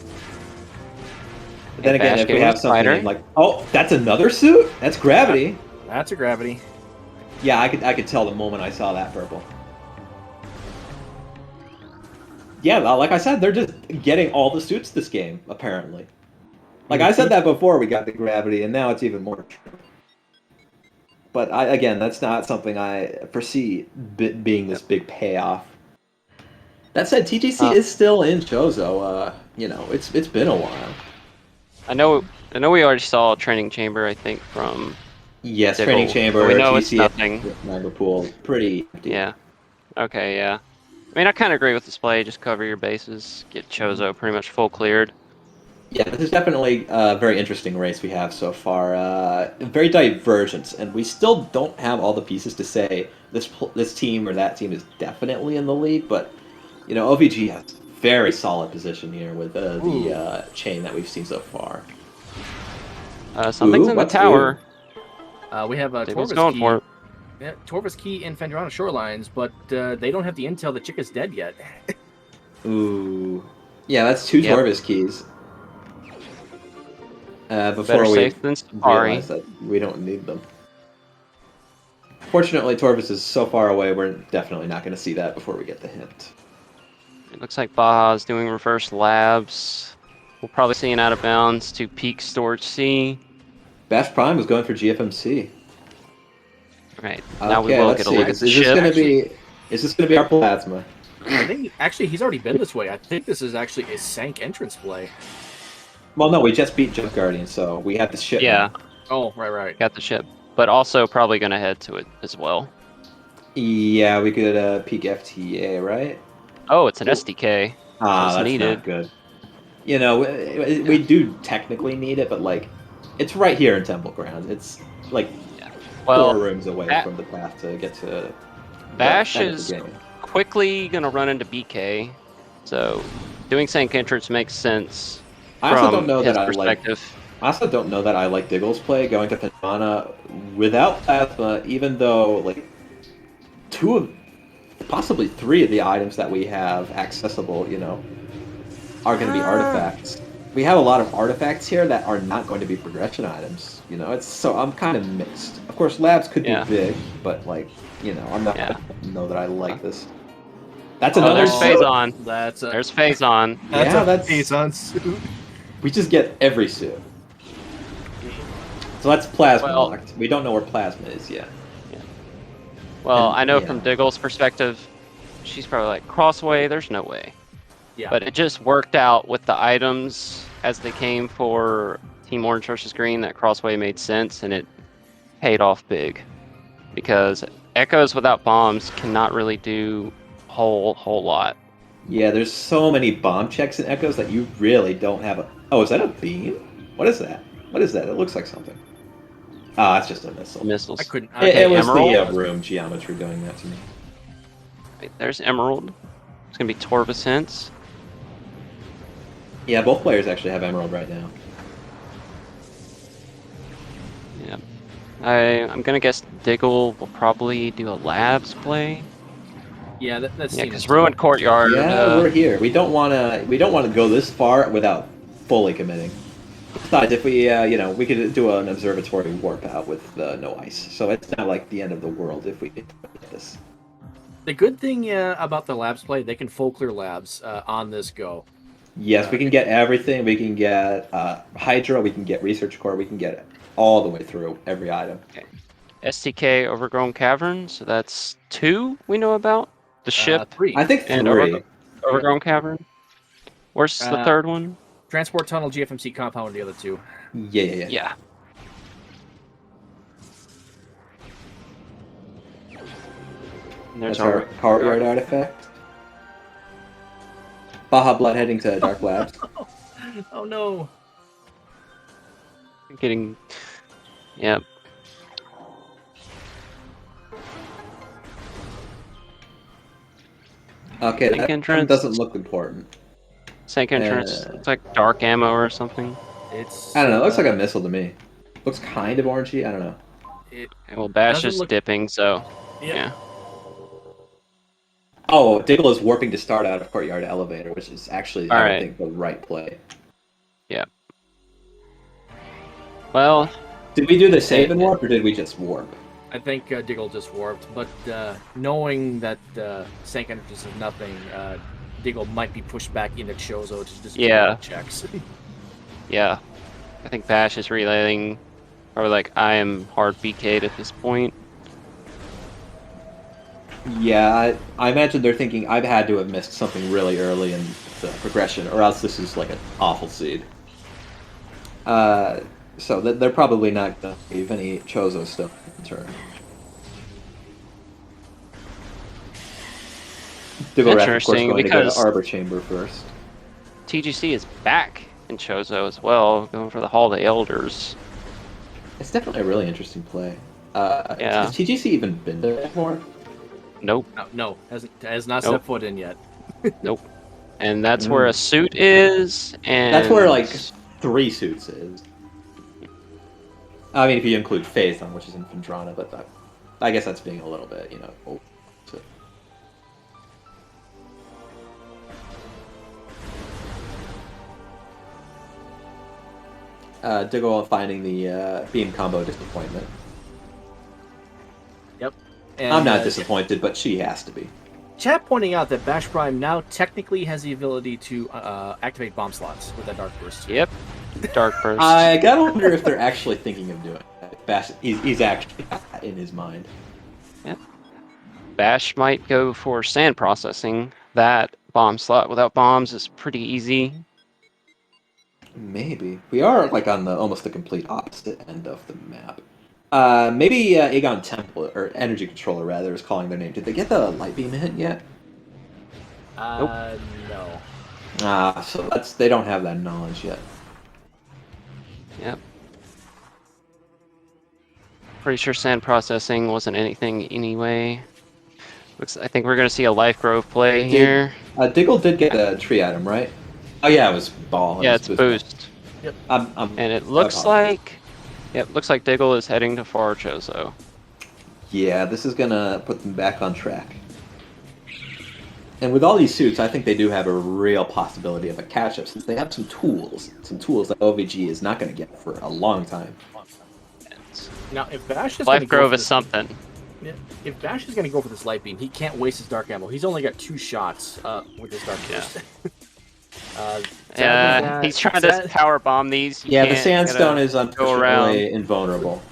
But then again, Bash if we getting have something spider. like, oh, that's another suit. That's Gravity. That's a gravity. Yeah, I could tell the moment I saw that purple. Yeah, like I said, they're just getting all the suits this game, apparently. Like I said that before we got the Gravity, and now it's even more true. But again, that's not something I foresee being this big payoff. That said, TGC is still in Chozo. You know, it's been a while. I know we already saw a training chamber, I think, from Yes, Diggle. training chamber. We know it's GC nothing. Niagara Pool, pretty empty. Yeah. Okay, yeah. I mean, I kind of agree with this play. Just cover your bases, get Chozo pretty much full cleared. Yeah, this is definitely a very interesting race we have so far. Very divergent, and we still don't have all the pieces to say this team or that team is definitely in the lead. But you know, OVG has very solid position here with the chain that we've seen so far. Something's in the what's tower. We have a Diggle's Torvus going key. for it. Yeah, Torvus key in Fendrana Shorelines, but they don't have the intel that Chick is dead yet. Ooh, yeah, that's two Yep. Torvus keys. Before Better we safe than Safari. realize that we don't need them. Fortunately, Torvus is so far away, we're definitely not going to see that before we get the hint. It looks like Baja's doing reverse labs. We'll probably see an out of bounds to peak storage C. Bash Prime was going for GFMC. Right. Now we Okay, will let's get a see. look at Is the this ship. going to be? Is this going to be our plasma? I think actually he's already been this way. I think this is actually a Sank entrance play. Well, no, we just beat Jump Guardian, so we have the ship. Yeah, now. Oh, right. got the ship. But also probably going to head to it as well. Yeah, we could peak FTA, right? Oh, it's an SDK. Ah, It's that's needed. not good. You know, we do technically need it, but like, it's right here in Temple Grounds. It's like Well, 4 rooms away Ba- from the path to get to Bash the end of is the game. quickly gonna run into BK, so doing Sank entrance makes sense I also don't from know his that I like. perspective. I also don't know that I like Diggle's play going to Phenomena without Plasma, even though like two of possibly three of the items that we have accessible, are going to be artifacts. We have a lot of artifacts here that are not going to be progression items. It's so I'm kind of mixed. Of course, labs could be Yeah. big, but like, I'm not. I Yeah. don't know that I like this. That's Oh, another there's suit. Phazon. That's a There's Phazon. that's Yeah, a that's. Phazon suit. We just get every suit. So that's plasma Well, locked. We don't know where plasma is yet. well, And I know yeah. from Diggle's perspective, she's probably like, Crossway, there's no way. Yeah. But it just worked out with the items as they came for Team Orange versus Green, that Crossway made sense, and it paid off big. Because Echoes without bombs cannot really do a whole lot. Yeah, there's so many bomb checks and echoes that you really don't have a. Oh, is that a beam? What is that? What is that? It looks like something. Ah, it's just a missile. Missiles. I couldn't. Okay, It was Emerald. the room geometry doing that to me. Wait, there's Emerald. It's gonna be Torvasence. Yeah, both players actually have Emerald right now. Yeah. I'm gonna guess Diggle will probably do a labs play. Yeah, that Yeah, seems. because Ruined Courtyard. Yeah, we're here. We don't want to. We don't want to go this far without fully committing. Besides, if we, we could do an observatory warp out with no ice, so it's not like the end of the world if we get this. The good thing about the labs play, they can full clear labs on this go. Yes, we can get everything. We can get Hydra. We can get Research Core. We can get it all the way through every item. Okay. STK Overgrown Cavern. So that's 2 we know about. The ship 3. I think and 3. Overgrown Cavern. Where's the third one? Transport Tunnel, GFMC Compound, the other 2. Yeah. Yeah. And there's That's our courtyard artifact. Baja Blood heading to Dark Labs. Oh no. Getting. Yep. Okay, Tank that entrance. doesn't look important. Sank entrance. It's like dark ammo or something. It's. I don't know. It looks like a missile to me. Looks kind of orangey. I don't know. Well, Bash doesn't is look- dipping, so Yeah. yeah. Oh, Diggle is warping to start out of Courtyard Elevator, which is actually, I Alright. think, the right play. Yeah. Well, Did we do the save and warp, or did we just warp? I think Diggle just warped, but knowing that Sank Entrance is nothing, Diggle might be pushed back into Chozo to just Yeah. checks. yeah. I think Bash is relaying, or like I am hard BK'd at this point. Yeah, I imagine they're thinking I've had to have missed something really early in the progression, or else this is like an awful seed. So they're probably not going to leave any Chozo stuff in turn. Diggle Wrath, of course, Interesting, going to go because- to Arbor Chamber first. TGC is back in Chozo as well, going for the Hall of the Elders. It's definitely a really interesting play. Yeah. Has TGC even been there before? Nope, No, has not Nope. set foot in yet. nope. And that's where a suit is, and That's where like 3 suits is. I mean, if you include Phazon, which is in Phendrana, but I guess that's being a little bit, old. So. Diggle finding the beam combo disappointment. Yep. And, I'm not disappointed, but she has to be. Chat pointing out that Bash Prime now technically has the ability to activate bomb slots with that Dark Burst. Yep, Dark Burst. I gotta wonder if they're actually thinking of doing that. Bash, he's actually got that in his mind. Yep. Bash might go for sand processing. That bomb slot without bombs is pretty easy. Maybe. We are like on almost the complete opposite end of the map. Maybe Aegon Temple, or Energy Controller rather, is calling their name. Did they get the light beam hit yet? No. So they don't have that knowledge yet. Yep. Pretty sure sand processing wasn't anything anyway. I think we're gonna see a Life Grove play Did- here. Diggle did get a tree item, right? Oh yeah, it was ball. Yeah, was it's boost. I'm And it looks like, yep, looks like Diggle is heading to Farchozo. Yeah, this is gonna put them back on track. And with all these suits, I think they do have a real possibility of a catch-up, since they have some tools that OVG is not going to get for a long time. Now, if Bash is Life gonna Grove go is something. if Bash is going to go for this light beam, he can't waste his dark ammo. He's only got 2 shots with his dark burst. Yeah, he's trying to power bomb these. You Yeah, the can't, sandstone is go around. unfortunately invulnerable.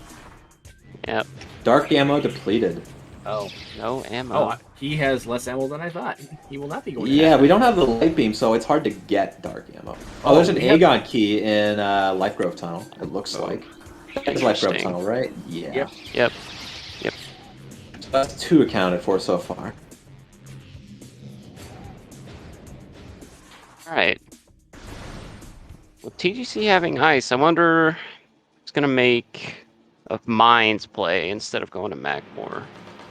Yep. Dark ammo depleted. Oh. No ammo. Oh, he has less ammo than I thought. He will not be going. Yeah, we don't have the light beam, so it's hard to get dark ammo. Oh, there's an Aegon key in Life Grove Tunnel. It looks like. It's Life Grove Tunnel, right? Yeah. Yep. So that's 2 accounted for so far. All right. With TGC having ice, I wonder if it's gonna make a mines play instead of going to Magmore.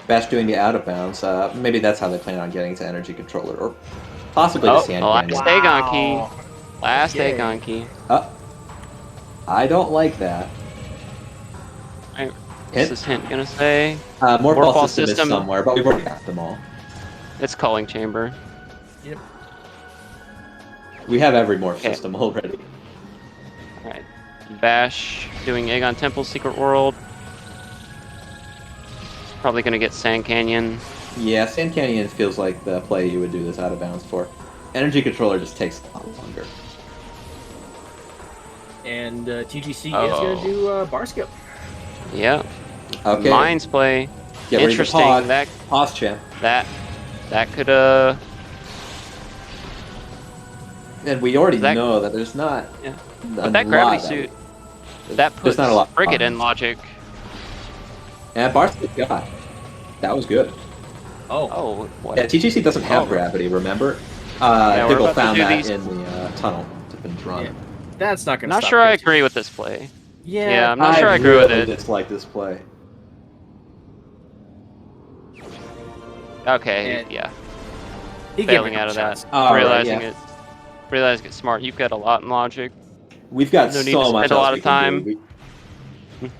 Bash doing the out of bounds. Maybe that's how they plan on getting to energy controller, or possibly the sand last canyon. Aegon key. Last Okay. Aegon key. I don't like that. Right. What's this hint gonna say? More Morphball ball system is system. somewhere, but we've already got them all. It's calling chamber. Yep. We have every morph system already. All right. Bash doing Aegon Temple Secret World. Probably gonna get Sand Canyon. Yeah, Sand Canyon feels like the play you would do this out of bounds for. Energy controller just takes a lot longer. And TGC is going to do bar skip. Yeah. Okay. Mines play. Get ready to Interesting. pause. That Pause, champ. could And we already know that there's not. Yeah. a But that lot gravity of- suit that puts not a lot. Frigate in logic. And Barskip got. That was good. Oh, what? Yeah, TGC doesn't have Oh. gravity, remember? we're Diggle about to found do that these- in the tunnel to been drawn. Yeah. That's not going to Not stop. sure I Chris. agree with this play. Yeah. I'm not sure I agree with really it. dislike this play. Okay, And- yeah. He gave Failing me out of that. shots. All right, realizing yeah. realizing it's smart. You've got a lot in logic. We've got No need so to much spend a else lot we of can time. do.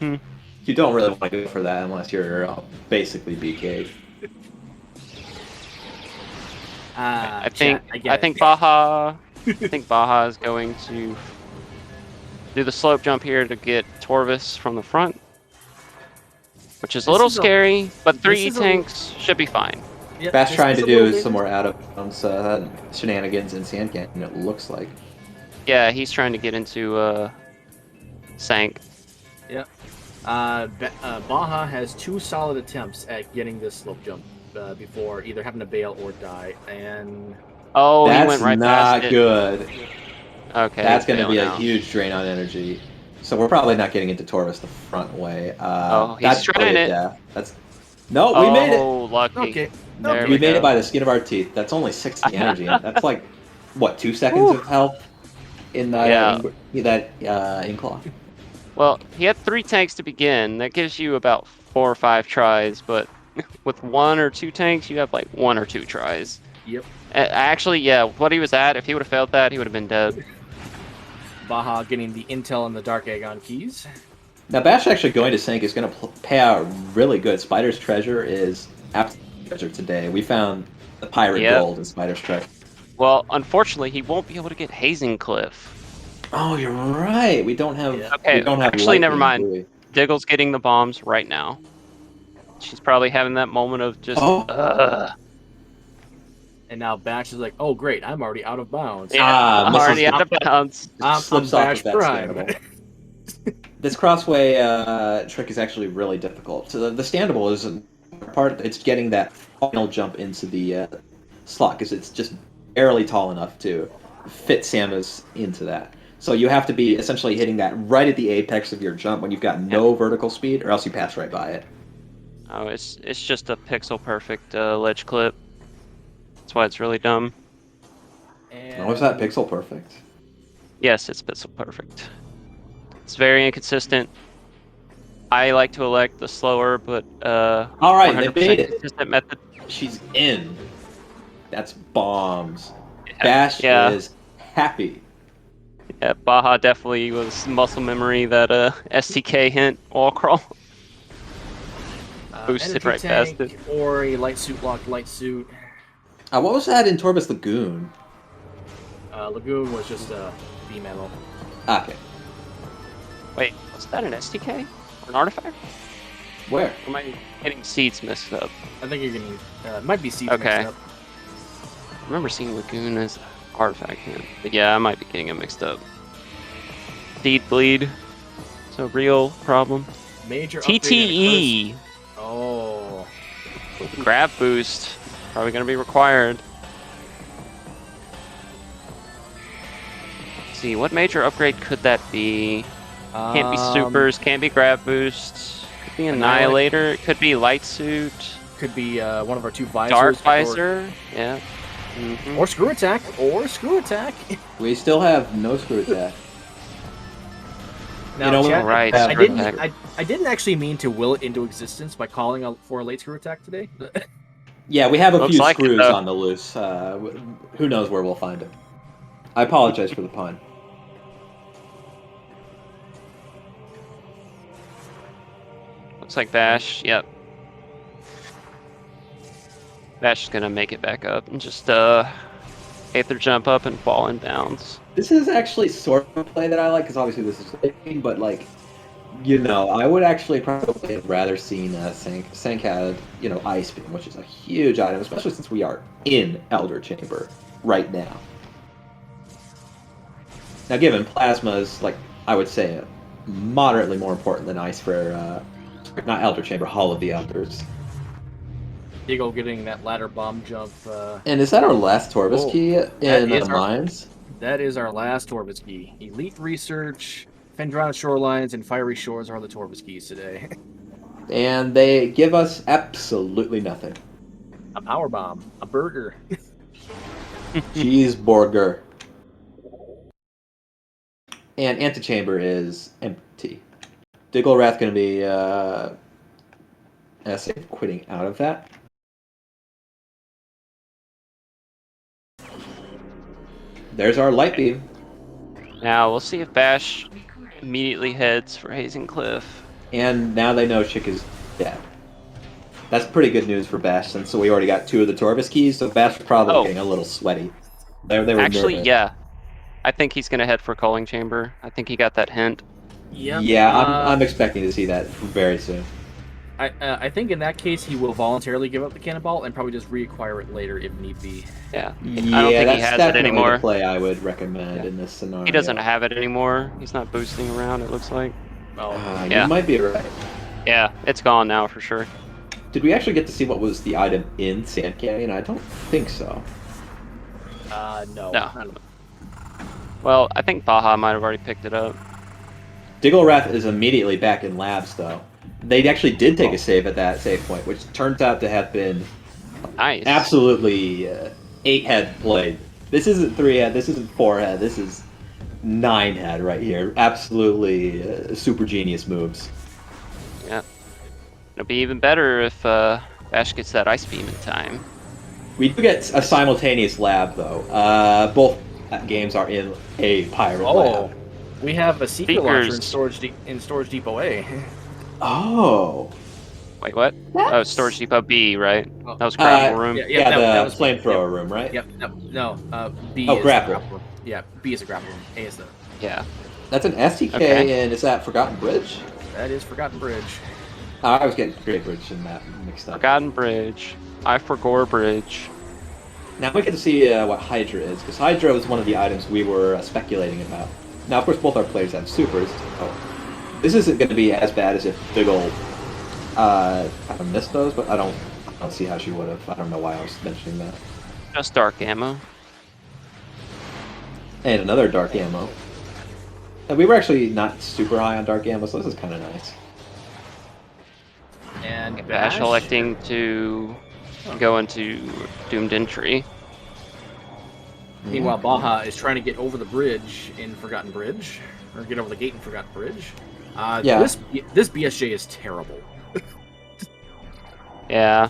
Mhm. You don't really want to go for that unless you're basically BK. I think it. Baja is going to do the slope jump here to get Torvis from the front, which is a little scary, but 3 this is tanks should be fine. Yep, Bash this trying is to a little do bit- some more out of bounds shenanigans in Sand Canyon, it looks like. Yeah, he's trying to get into Sank. Baja has 2 solid attempts at getting this slope jump before either having to bail or die, and Oh, That's he went right not past it. good. Okay, That's going to be bailing a out. huge drain on energy. So we're probably not getting into Torvis the front way. Oh, he's that's trying probably a it. death. No, we made it. Oh, lucky. okay. There We made go. it by the skin of our teeth. That's only 60 energy. That's like, what, 2 seconds of health in that Inkclaw? Well, he had 3 tanks to begin. That gives you about 4 or 5 tries, but with 1 or 2 tanks, you have like 1 or 2 tries. Yep. Actually, yeah, what he was at, if he would have failed that, he would have been dead. Baja getting the intel and the Dark Aegon keys. Now, Bash actually going to Sank is going to pay out really good. Spider's Treasure is absolute treasure today. We found the pirate gold in Spider's Treasure. Well, unfortunately, he won't be able to get Hazing Cliff. Oh, you're right. We don't have. Okay, we don't have actually, never lightning, mind. do we? Diggle's getting the bombs right now. She's probably having that moment of just, And now Bash is like, oh great, I'm already out of bounds. I'm missiles already out of bounds. I'm slips off Bash of that Prime. standable. This crossway trick is actually really difficult. So the standable is part. It's getting that final jump into the slot because it's just barely tall enough to fit Samus into that. So you have to be essentially hitting that right at the apex of your jump when you've got no vertical speed, or else you pass right by it. Oh, it's just a pixel perfect ledge clip. That's why it's really dumb. How is that pixel perfect? Yes, it's pixel perfect. It's very inconsistent. I like to elect the slower, but All right, they 100% made it. consistent method. She's in. That's bombs. Bash Yeah. is happy. Yeah, Baja definitely was muscle memory that STK hint wall crawl. Boosted Energy right past tank it. or a light suit locked light suit. What was that in Torvus Lagoon? Lagoon was just beam ammo. Okay. Wait, was that an STK? Or an artifact? Where? Or am I getting seeds mixed up? I think you're getting might be seeds Okay. mixed up. I remember seeing Lagoon as artifact hint. But yeah, I might be getting them mixed up. Seed bleed. It's a real problem. Major upgrade in the TTE! Oh. Grab boost. Probably gonna be required. Let's see, what major upgrade could that be? Can't be supers, can't be grab boosts. Could be Annihilator, it could be light suit. Could be one of our 2 visors. Dark visor, yeah. Or screw attack. Or screw attack. We still have no screw attack. Now, You know, chat, right, I screw didn't. attack. I didn't actually mean to will it into existence by calling for a late screw attack today. Yeah, we have a Looks few like it, screws though. on the loose. Who knows where we'll find it? I apologize for the pun. Looks like Bash, yep. Bash is gonna make it back up and just Aether jump up and fall in bounds. This is actually sort of a play that I like, because obviously this is late, but like, you know, I would actually probably have rather seen Sank had, you know, Ice Beam, which is a huge item, especially since we are in Elder Chamber right now. Now, given Plasma is, like, I would say, moderately more important than Ice for, not Elder Chamber, Hall of the Elders. Eagle getting that ladder bomb jump. And is that our last Torvus key in is the our- mines? That is our last Torvus key. Elite Research, Fendrana Shorelines, and Fiery Shores are the Torvus keys today. And they give us absolutely nothing. A power bomb, a burger. Cheeseburger. And Antechamber is empty. Digglewrath going to be quitting out of that. There's our light beam. Now we'll see if Bash immediately heads for Hazing Cliff. And now they know Chick is dead. That's pretty good news for Bash, since we already got 2 of the Torvus keys, so Bash was probably getting a little sweaty. They were Actually, nervous. yeah. I think he's gonna head for Culling Chamber. I think he got that hint. Yep. Yeah, I'm expecting to see that very soon. I think in that case he will voluntarily give up the cannonball and probably just reacquire it later if need be. Yeah. Yeah, I don't think he that's has it definitely anymore. the play I would recommend in this scenario. He doesn't have it anymore. He's not boosting around, it looks like. Oh, Yeah. You might be right. Yeah, it's gone now for sure. Did we actually get to see what was the item in Sand Canyon? I don't think so. no. No. Well, I think Baja might have already picked it up. Digglewrath is immediately back in labs, though. They actually did take a save at that save point, which turns out to have been Nice. absolutely 8-head played. This isn't 3-head, this isn't 4-head, this is 9-head right here. Absolutely super genius moves. Yeah. It'll be even better if Bash gets that Ice Beam in time. We do get a simultaneous lab, though. Both games are in a pirate lab. We have a secret launcher Speakers. in Storage Depot A. Oh. Wait, what? That's- Oh, Storage Depot B, right? Oh. That was Grapple Room. Yeah, that was flamethrower room, right? Yep. No. B Oh, is grapple. the grapple room. Yeah, B is a grapple room. A is the. Yeah. That's an STK, Okay. and is that Forgotten Bridge? That is Forgotten Bridge. I was getting Great Bridge and that mixed up. Forgotten Bridge. I Forgore Bridge. Now we get to see what Hydra is, because Hydra was one of the items we were speculating about. Now, of course, both our players have supers. Oh, this isn't going to be as bad as if Diggle kind of missed those, but I don't see how she would have. I don't know why I was mentioning that. Just dark ammo. And another dark ammo. And we were actually not super high on dark ammo, so this is kind of nice. And Bash electing to go into Doomed Entry. Meanwhile, Baja is trying to get over the bridge in Forgotten Bridge, or get over the gate in Forgotten Bridge. Yeah. This BSJ is terrible. Yeah.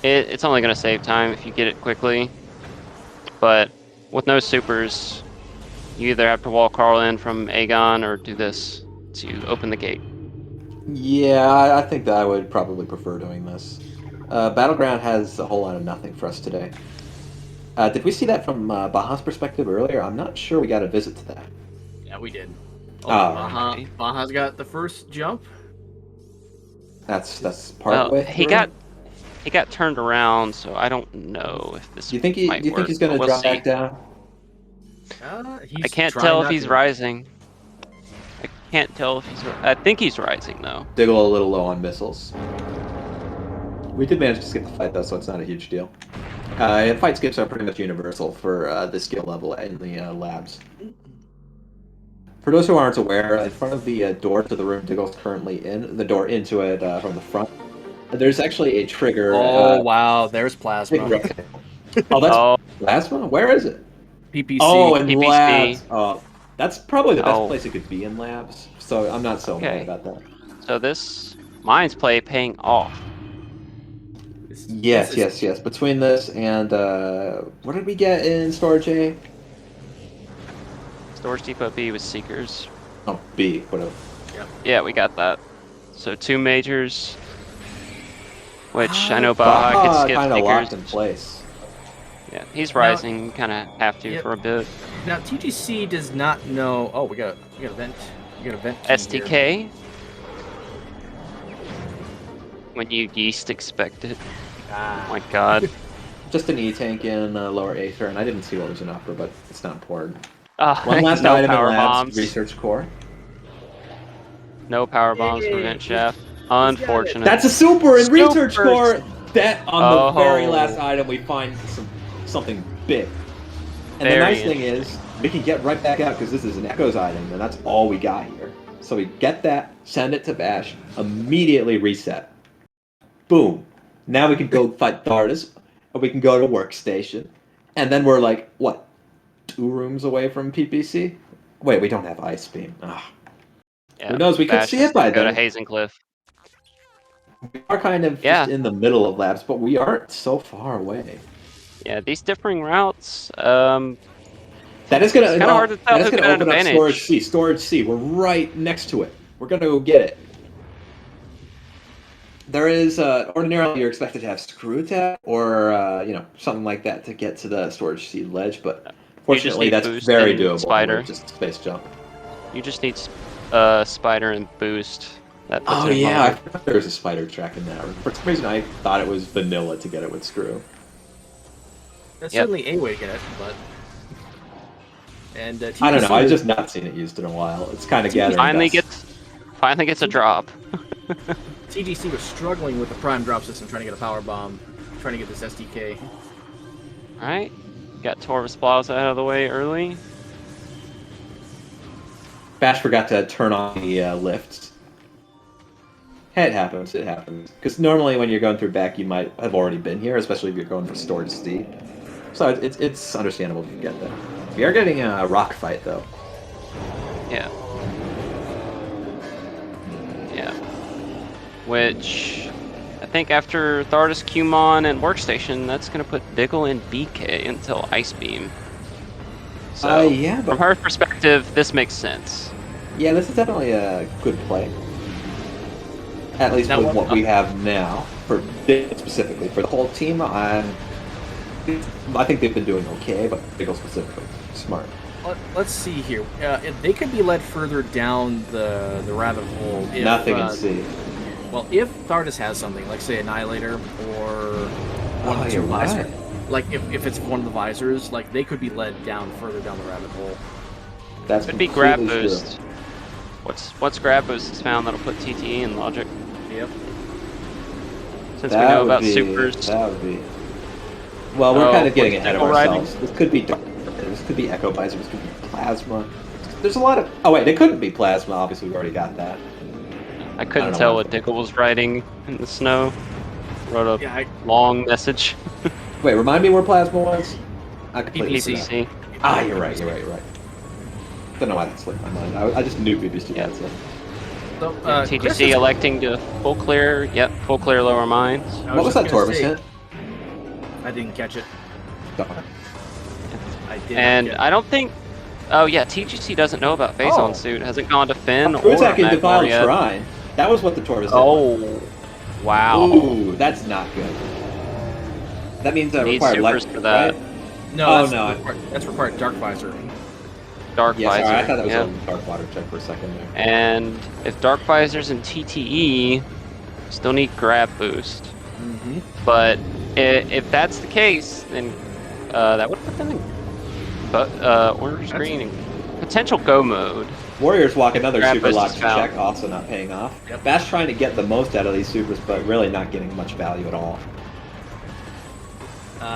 It's only going to save time if you get it quickly. But with no supers, you either have to wall crawl in from Aegon or do this to open the gate. Yeah, I think that I would probably prefer doing this. Battleground has a whole lot of nothing for us today. Did we see that from Baja's perspective earlier? I'm not sure we got a visit to that. Yeah, we did. Oh, Baja's got the first jump. That's part way he through? got turned around, so I don't know if this Do you think he, might do you think work, he's going to but we'll drop see. back down? He's I can't trying tell if not he's to. rising. I can't tell if he's. I think he's rising though. Diggle a little low on missiles. We did manage to skip the fight though, so it's not a huge deal. Fight skips are pretty much universal for this skill level in the labs. For those who aren't aware, in front of the door to the room Diggle's currently in, the door into it from the front, there's actually a trigger. Oh wow, there's plasma. Oh, that's Oh, plasma? Where is it? PPC. Oh, in PPC. labs. Oh, that's probably the best Oh. place it could be in labs. So I'm not so mad Okay. about that. so this Mind's Play paying off. Yes. Between this and what did we get in Storage A? Storage Depot B with Seekers. Oh, B. Whatever. Yeah, we got that. So 2 majors, which I know Baja could skip kind of locked in Seekers. place. Yeah, he's rising. Kind of have to Yep. for a bit. Now TGC does not know. Oh, we got a vent. We got a vent. key here. STK. When you least expect it. Oh my god. Just an E-tank in lower Aether, and I didn't see what was in upper, but it's not important. One One last no item in power labs, bombs. research core. No power bombs for Yay. vent shaft. Unfortunate. That's a super in research Supers. core. That on the very Oh. last item we find something big. And Very the nice thing is we can get right back out because this is an Echoes item, and that's all we got here. So we get that, send it to Bash, immediately reset. Boom. Now we can go fight Thardus, or we can go to Workstation, and then we're like, what, 2 rooms away from PPC? Wait, we don't have Ice Beam. Ugh. Yeah, Who knows? We could Bash see has it by to go then. to Hazencliff. We are kind of Yeah. just in the middle of labs, but we aren't so far away. Yeah, these differing routes. That is gonna. It's kinda hard to tell That is who gonna got an open up advantage. Storage C. Storage C. We're right next to it. We're gonna go get it. There is ordinarily you're expected to have screw tap or something like that to get to the Storage C ledge, but fortunately need that's boost very and doable. spider. With just space jump. You just need spider and boost. That puts Oh it in yeah, I longer. forgot there was a spider track in that. For some reason, I thought it was vanilla to get it with screw. That's Yep. certainly a way to get it, but. And I don't know. TGC I've just not seen it used in a while. It's kind of gathering Finally dust. gets a drop. TGC was struggling with the prime drop system, trying to get a power bomb, trying to get this SDK. Alright. Got Torvis Plaza out of the way early. Bash forgot to turn on the lifts. Hey, it happens. It happens. Because normally when you're going through back, you might have already been here, especially if you're going for Storage C. So it's understandable if you get that. We are getting a rock fight, though. Yeah. Yeah. Which I think after Thardus, Qmon, and Workstation, that's going to put Diggle in BK until Ice Beam. So, Yeah, from but her perspective, this makes sense. yeah, this is definitely a good play. At least Now, with what we have now, for Diggle specifically. For the whole team, I think they've been doing okay, but Diggle specifically, smart. Let's see here. If they could be led further down the rabbit hole. If, Nothing in C. Well, if Thardus has something, like say Annihilator or one of the two you're right. visors, like if it's one of the visors, like they could be led down further down the rabbit hole. That's Could be grab completely true. boost. What's grab boost is found that'll put TTE in logic. Yep. Since we know would about be, supers. That would be. Well, we're Oh, kind of getting what's ahead of Diggle riding? ourselves. This could be dark. This could be Echo Visor. This could be Plasma. There's a lot of. Oh wait, it couldn't be Plasma. Obviously, we already got that. I couldn't know tell what- what Diggle was riding in the snow. Wrote a Yeah, long message. Wait, remind me where Plasma was. I completely forgot. PPC. Ah, you're right. You're right. Don't know why that slipped my mind. I just knew PPC. Yeah. That's it. So, TGC Chris is- electing to full clear. Yep, full clear lower mines. I What was that just gonna Torvis say, hit? I didn't catch it. Darn. I did. And not I don't think. Oh yeah, TGC doesn't know about Phase Oh. On Suit. Hasn't gone to Finn Who or attacking Magmar Defiled yet. Shrine? That was what the Tortoise did. Oh, wow. Ooh, that's not good. That means I Need require supers light, for that. right? No, Oh, that's no. That's required Dark Visor. Dark Yeah, Visor. sorry, I thought that was yeah. a Dark Water check for a second there. And if Dark Visor's in TTE, still need Grab Boost. Mm-hmm. But if that's the case, then that would put them in order screen and potential go mode. Warriors walk another Grab super boost lock is found. check, also not paying off. Yep. Bash trying to get the most out of these supers, but really not getting much value at all.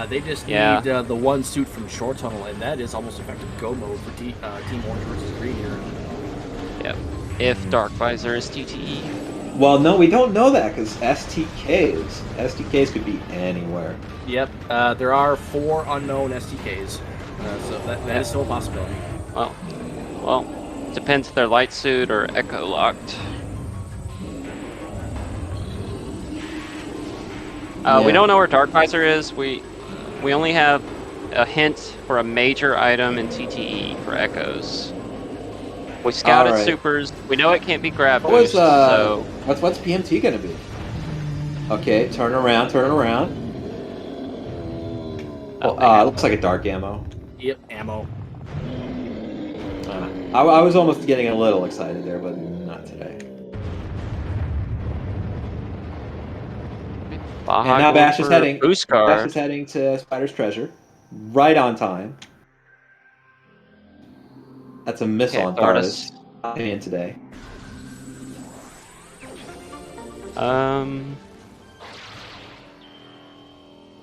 They just Yeah. need the one suit from Short Tunnel, and that is almost effective go mode for Team Orange versus Green here. Yep. If Dark Visor is TTE. Well, no, we don't know that because STKs could be anywhere. Yep, there are 4 unknown STKs, so that is still a possibility. Well, depends if they're light suit or echo locked. Yeah. We don't know where Dark Visor is. We only have a hint for a major item in TTE for echoes. We scouted Alright. supers. We know it can't be grab What was boost, so what's PMT gonna be? Okay, turn around. Looks like a dark ammo. Yep, ammo. I was almost getting a little excited there, but not today. Baja And now going Bash is for heading. boost Bash card. is heading to Spider's Treasure, right on time. That's a missile Okay, on Tortoise. Tortoise. In today.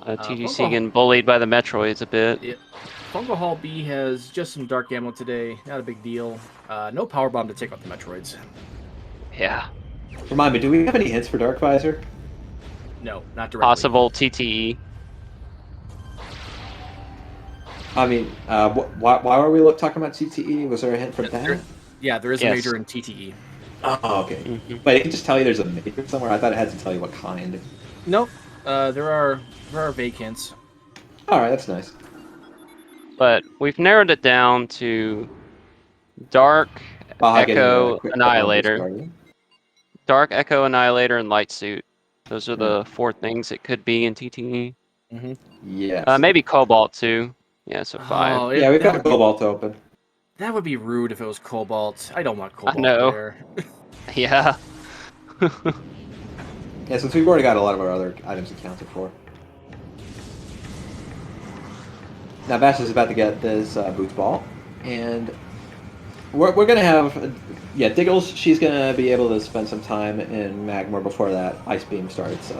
TGC Fungal- getting bullied by the Metroids a bit. Yep. Fungal Hall B has just some dark ammo today, not a big deal. No power bomb to take out the Metroids. Yeah. Remind me, do we have any hints for Dark Visor? No, not directly. Possible TTE. I mean, why were we talking about CTE? Was there a hint for that? Yeah, there is a Yes. major in TTE. Oh, okay. Mhm. But it can just tell you there's a major somewhere. I thought it had to tell you what kind. Nope. There are vague hints. All right, that's nice. But we've narrowed it down to Dark Baja getting a Echo quick Annihilator. started. Dark Echo Annihilator and Light Suit. Those are the 4 things it could be in TTE. Mm-hmm. Yes. Maybe Cobalt too. Yeah, so 5. Oh, Yeah, we've got Cobalt open. That would be rude if it was Cobalt. I don't want Cobalt know. there. Yeah. Yeah, since we've already got a lot of our other items accounted for. Now Bash is about to get this Boots Ball, and we're going to have... Yeah, Diggles, she's going to be able to spend some time in Magmar before that Ice Beam starts,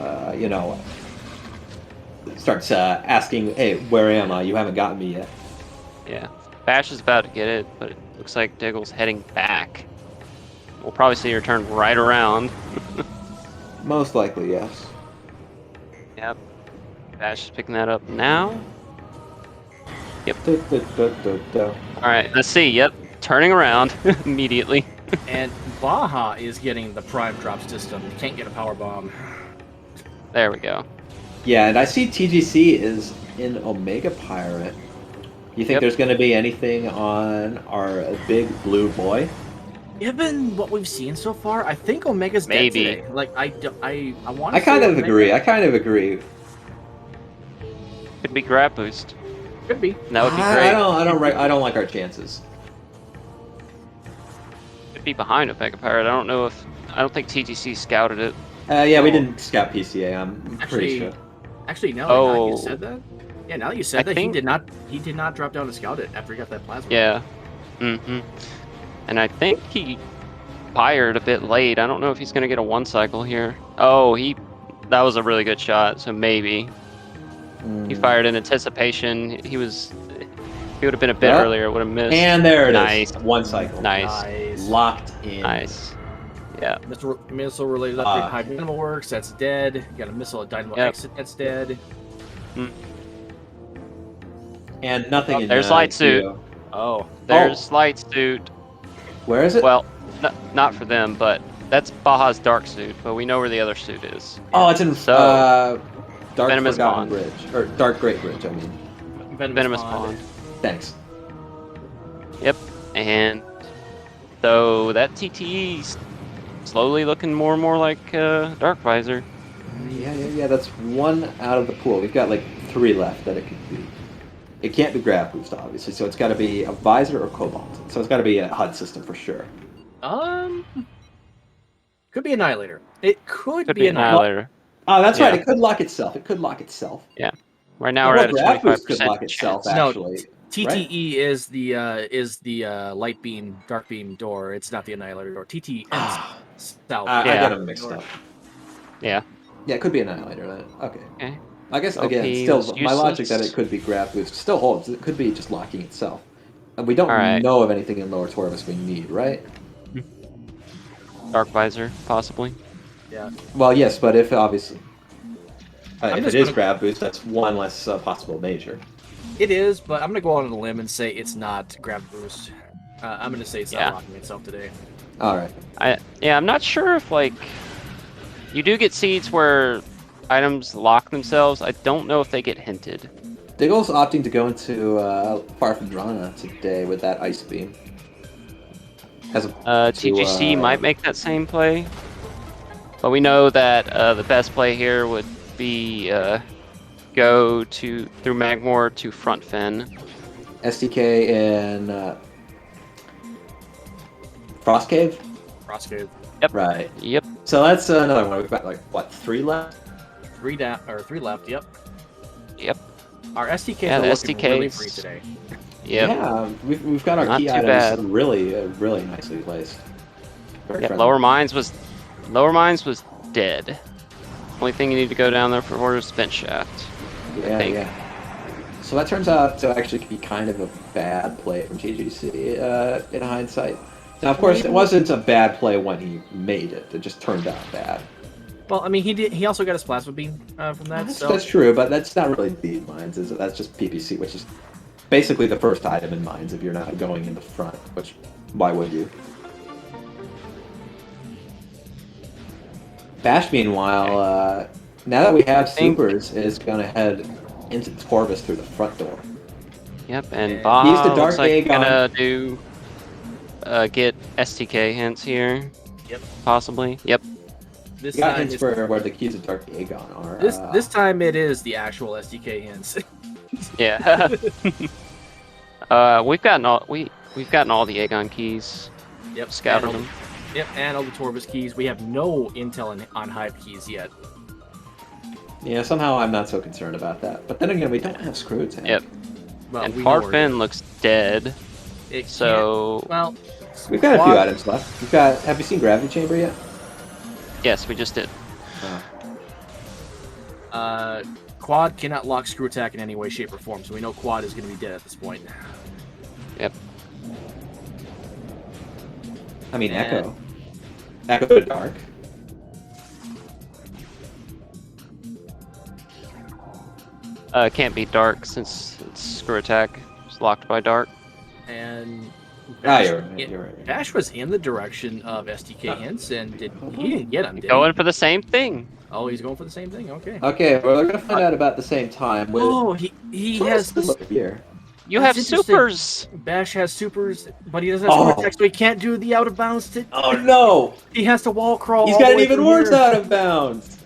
asking, hey, where am I? You haven't gotten me yet. Yeah. Bash is about to get it, but it looks like Diggle's heading back. We'll probably see her turn right around. Most likely, yes. Yep. Bash is picking that up now. Yep. Alright, let's see. Yep. Turning around immediately. And Baja is getting the prime drop system. You can't get a power bomb. There we go. Yeah, and I see TGC is in Omega Pirate. You think Yep. there's going to be anything on our big blue boy? Given what we've seen so far, I think Omega's Maybe. dead today. Like I want. I kind of agree. I kind of agree. Could be grab boost. Could be. That would be I great. I don't like our chances. Could be behind Omega Pirate. I don't think TGC scouted it. Yeah, we Oh. didn't scout PCA. I'm pretty Actually, sure. Actually, no. Now that you Oh. said that. Yeah, now that you said I that, think- he did not drop down to scout it after he got that plasma. Yeah. Mm-hmm. And I think he fired a bit late. I don't know if he's gonna get a 1 cycle here. Oh, that was a really good shot. So maybe he fired in anticipation. He would have been a bit Well, earlier. Would have missed. And there it is. Nice. 1 cycle. Nice. Nice. Locked in. Nice. Yeah. Missile related upgrade high dynamo works. That's dead. You got a missile at dynamo Yep. exit. That's dead. And nothing in There's light suit. Geo. Oh. There's light suit. Where is it? Well, not for them, but that's Baja's dark suit. But we know where the other suit is. oh, it's in. So- Dark Venomous Forgotten Pond. Bridge. Or Dark Great Bridge, I mean. Venomous Pond. Thanks. Yep. And so that TTE's slowly looking more and more like Dark Visor. Yeah, that's one out of the pool. We've got like 3 left that it could be. It can't be grab boost, obviously, so it's got to be a Visor or Cobalt. So it's got to be a HUD system for sure. Could be Annihilator. It could, Could be be Annihilator. Annihilator. Oh, that's Yeah. right. It could lock itself. It could lock itself. Yeah. Right now we're at a grab boost could 25% lock itself, chance. actually. TTE is the light beam, dark beam door. It's not the Annihilator door. TTE south. I Yeah. got them mixed up. Yeah. Yeah, it could be Annihilator then. Okay. Okay. I guess, OP again, still, was my logic that useless. it could be grab boost still holds. It could be just locking itself. And we don't Alright. know of anything in Lower Torvus we need, right? Dark Visor, possibly. Yeah. Well, yes, but if, obviously... if just it is gonna- grab boost, that's one less possible major. It is, but I'm gonna go out on a limb and say it's not grab boost. I'm gonna say it's Yeah. not locking itself today. Alright. I'm not sure if like you do get seeds where items lock themselves. I don't know if they get hinted. Diggle's opting to go into Farfadrana today with that Ice Beam. As TGC might make that same play, but we know that the best play here would be go through Magmor to front fin. SDK and Frost Cave? Frost Cave. Yep. Right. Yep. So that's another one. We've got, like, what, 3 left? 3 down or 3 left. Yep. Yep. Our SDKs Yeah, are the looking really SDKs. free today. Yep. Yeah, we've got our Not key too items bad. really nicely placed. Very Yeah, friendly. Lower Mines was dead. Only thing you need to go down there for is Vent Shaft. Yeah, think. yeah. So that turns out to actually be kind of a bad play from TGC in hindsight. Now, of course, it wasn't a bad play when he made it. It just turned out bad. Well, I mean, he also got his plasma beam from that. That's, So that's true, but that's not really the mines, is it? That's just PPC, which is basically the first item in mines if you're not going in the front, which, why would you? Bash, meanwhile, now that we have supers, is going to head into Torvus through the front door. Yep, and He's Bob the Dark looks like Aegon. gonna do get STK hints here. Yep. Possibly. Yep. this You got time hints it's, for where the keys of Dark Aegon are. this time it is the actual SDK hints. Yeah. we've gotten all the Aegon keys. Yep. Scouted and all them. the- Yep, and all the Torvus keys. We have no intel on Hive keys yet. Yeah, somehow I'm not so concerned about that. But then again, we don't have Screw Attack. Yep. Well, And we know where Farfin looks dead. it So can't- well, We've got a few Quad- items left. We've got. Have you seen Gravity Chamber yet? yes, we just did. Quad cannot lock Screw Attack in any way, shape, or form, so we know Quad is going to be dead at this point. Yep. I mean, And- Echo. Echo to Dark. Can't be dark since it's Screw Attack. It's locked by dark. And You're right. You're right. Bash was in the direction of SDK hints, and he didn't get them. Did Going he? for the same thing. Oh, he's going for the same thing. Okay. Okay, well, we're gonna find out about the same time. With Oh, he has this. here. You That's have interesting. supers. Bash has supers, but he doesn't have Screw Oh. Attack, so he can't do the out of bounds. Oh no! He has to wall crawl. He's all got the an way even through worse here. out of bounds.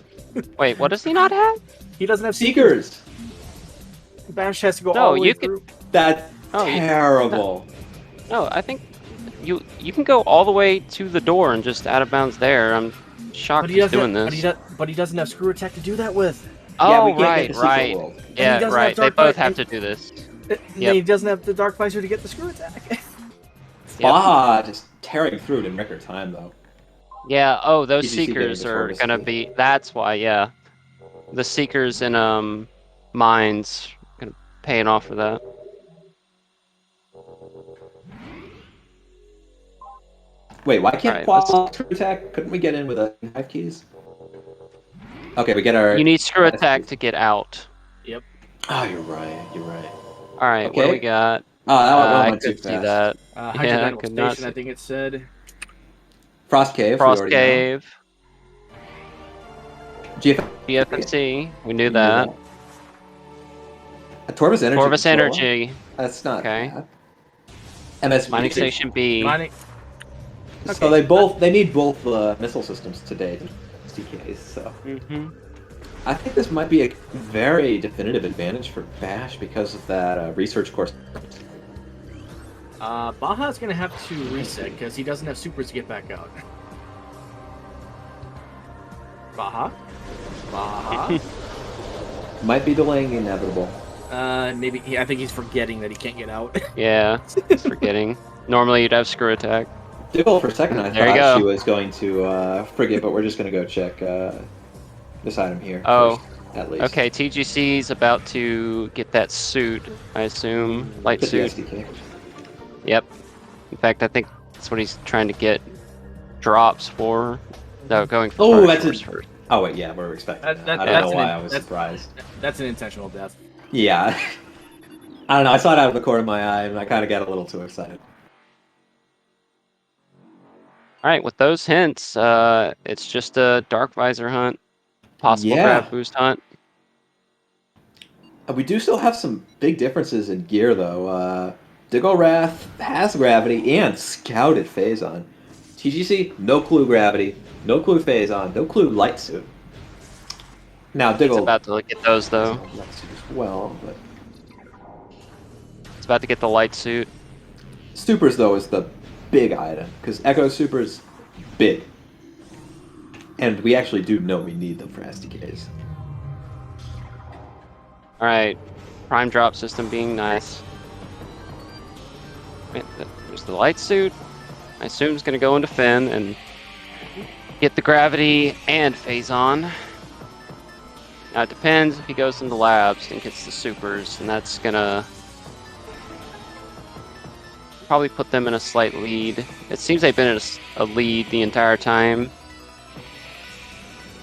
Wait, what does he not have? He doesn't have Seekers. Bash has to go No, all the way you could- through. That's Oh, you- terrible. No, I think you can go all the way to the door and just out of bounds there. I'm shocked But he he's doesn't. doing But this. but he doesn't have Screw Attack to do that with. Yeah, Oh, we can't right, get the secret right. world. he Yeah, doesn't right. have They Dark both Light have and- to do this. And Yep. he doesn't have the Dark Visor to get the Screw Attack. Yep. Ah, just tearing through it in record time, though. Yeah. Oh, those PVC seekers getting the are Torvus gonna key. be. That's why. Yeah, the seekers and mines gonna paying off for that. Wait, why can't Alright, Quad Screw Attack? Couldn't we get in with a Hive keys? Okay, we get our. You need Screw Attack to get out. Oh, you're right. You're right. All right, what do Okay. we got? Oh, that one I went too could see fast. that. Hydrodynamo could not Station, I see- think it said. Frost Cave. we Frost already know. Cave. GFMC, we knew that. Torvus Energy. Torvus Controller. Energy, That's not okay. bad. MSB. Mining Station B. Mining. So they need both missile systems today, SDKs. So I think this might be a very definitive advantage for Bash because of that research course. Baja's gonna have to reset because he doesn't have supers to get back out. Baja. Might be delaying the inevitable. Maybe I think he's forgetting that he can't get out. Yeah, he's forgetting. Normally you'd have screw attack. Diggle for a second, I There you thought go. she was going to frigate, but we're just going to go check this item here. Oh, first, at least. Okay, TGC's about to get that suit, I assume. Light Get the suit. SDK. Yep. In fact, I think that's what he's trying to get drops for. No, going for Oh, first, that's first. Oh wait, yeah, we're expecting. That- That, that- I don't know that's why an- I was that's- surprised. That's an intentional death. Yeah, I don't know. I saw it out of the corner of my eye, and I kind of got a little too excited. Alright, with those hints, it's just a Dark Visor hunt. Possible Yeah. grab boost hunt. We do still have some big differences in gear, though. Diggle Wrath has gravity and scouted Phazon. TGC, no clue gravity, no clue Phazon, no clue light suit. Now It's Diggle about to get those, though. light suit as well, but It's about to get the light suit. Supers though is the big item because Echo Supers big, and we actually do know we need them for SDKs. Alright, prime drop system being nice. Wait, there's the light suit. I assume it's going to go into Finn and get the gravity and Phazon. Now it depends if he goes into labs and gets the supers, and that's going to probably put them in a slight lead. It seems they've been in a lead the entire time.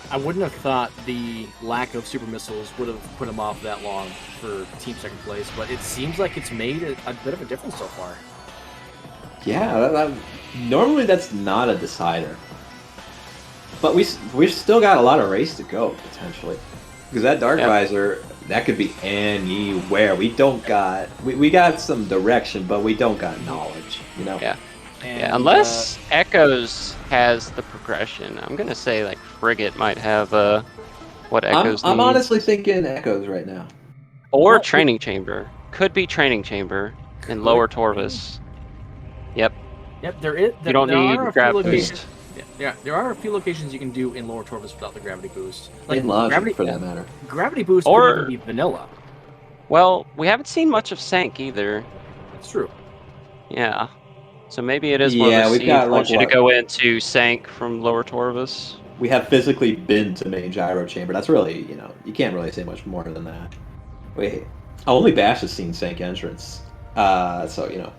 I wouldn't have thought the lack of super missiles would have put him off that long for team second place, but it seems like it's made a bit of a difference so far. Yeah, normally that's not a decider, but we've still got a lot of race to go potentially because that Dark Visor that could be anywhere. We don't got we got some direction, but we don't got knowledge. You know. Yeah. And, Yeah, unless Echoes has the progression. I'm gonna say like Frigate might have what Echoes I'm need. honestly thinking Echoes right now. Or Well, Training Chamber. Could be Training Chamber in Lower Torvus. Yep. Yep, there is. You don't there need are a grab few boost. locations. Yeah, there are a few locations you can do in lower Torvus without the gravity boost. In Logic, gravity, for that matter. Gravity boost Or- could even be vanilla. Well, we haven't seen much of Sank either. It's true. Yeah. So maybe it is one Yeah, of those we've seeds got, that wants like, you to what? go into Sank from Lower Torvus. We have physically been to main gyro chamber. That's really, you can't really say much more than that. Wait, only Bash has seen Sank entrance. So,